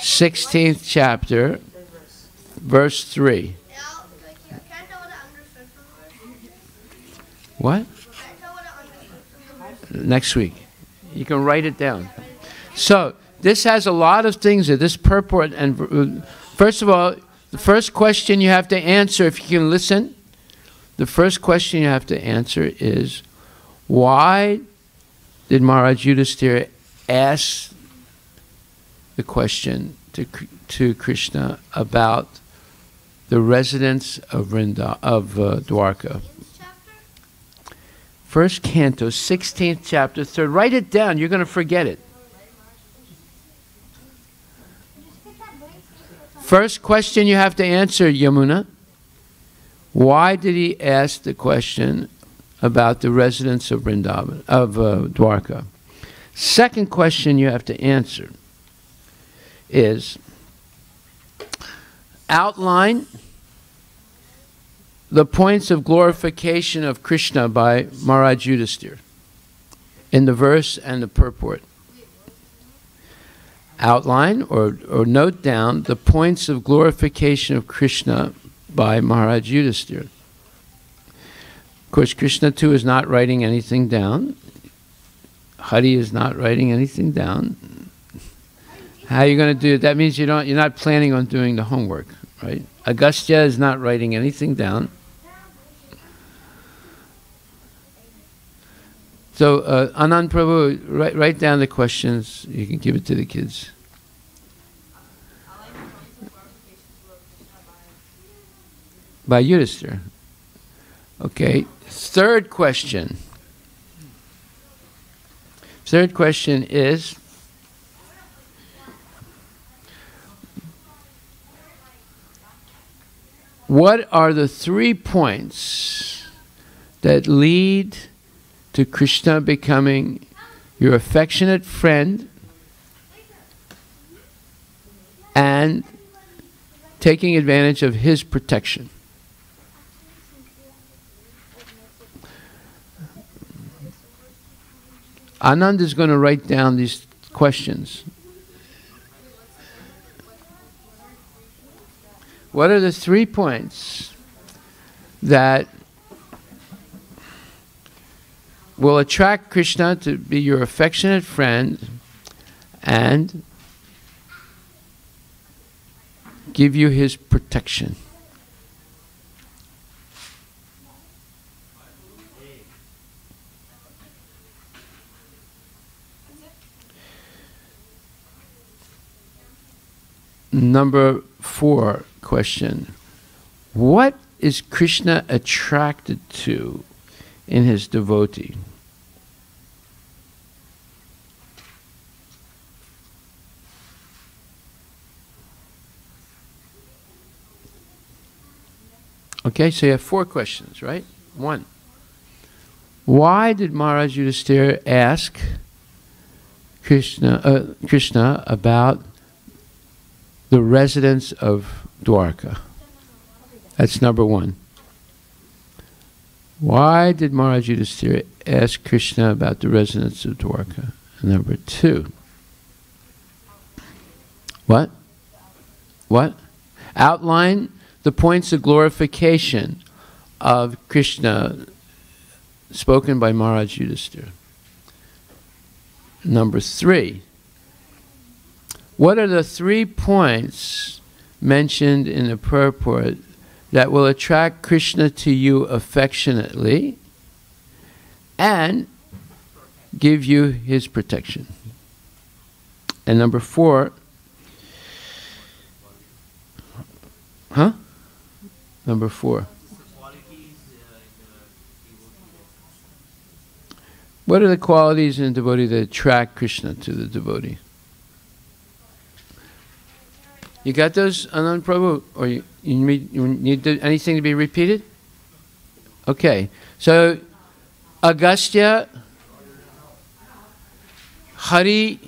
16th chapter, verse 3. What? Next week. You can write it down. So, this has a lot of things in this purport. And first of all, the first question you have to answer, if you can listen, the first question you have to answer is, why did Maharaj Yudhisthira ask the question to Krishna about the residents of Dwarka? First canto, 16th chapter, 3rd. Write it down. You're going to forget it. First question you have to answer, Yamuna. Why did he ask the question about the residents of Vrindavan, of Dwarka? Second question you have to answer is, outline the points of glorification of Krishna by Maharaj Yudhisthira in the verse and the purport. Outline or note down the points of glorification of Krishna by Maharaj Yudhisthira. Of course, Krishna too is not writing anything down. Hari is not writing anything down. How are you going to do it? That means you're not planning on doing the homework, right? Agastya is not writing anything down. So, Anand Prabhu, write down the questions. You can give it to the kids. By Yudhisthira. Okay. Third question. Third question is, what are the 3 points that lead to Krishna becoming your affectionate friend and taking advantage of his protection? Anand is going to write down these questions. What are the 3 points that will attract Krishna to be your affectionate friend and give you his protection? Number 4 question. What is Krishna attracted to in his devotee? Okay, so you have 4 questions, right? 1. Why did Maharaj Yudhisthira ask Krishna about the residents of Dwarka? That's number 1. Why did Maharaj Yudhisthira ask Krishna about the residents of Dwarka? Number 2. What? Outline the points of glorification of Krishna spoken by Maharaj Yudhisthira. Number 3. What are the 3 points mentioned in the purport that will attract Krishna to you affectionately and give you his protection? And number 4. Number 4. What are the qualities in a devotee that attract Krishna to the devotee? You got those, Anand Prabhu? Or you need anything to be repeated? Okay. So, Agastya, Hari,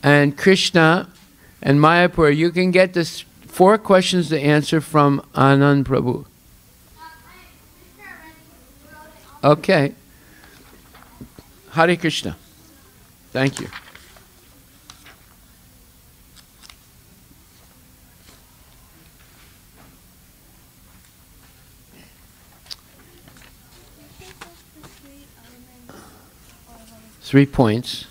and Krishna, and Mayapur, you can get this 4 questions to answer from Anand Prabhu. Okay. Hare Krishna. Thank you. Three points.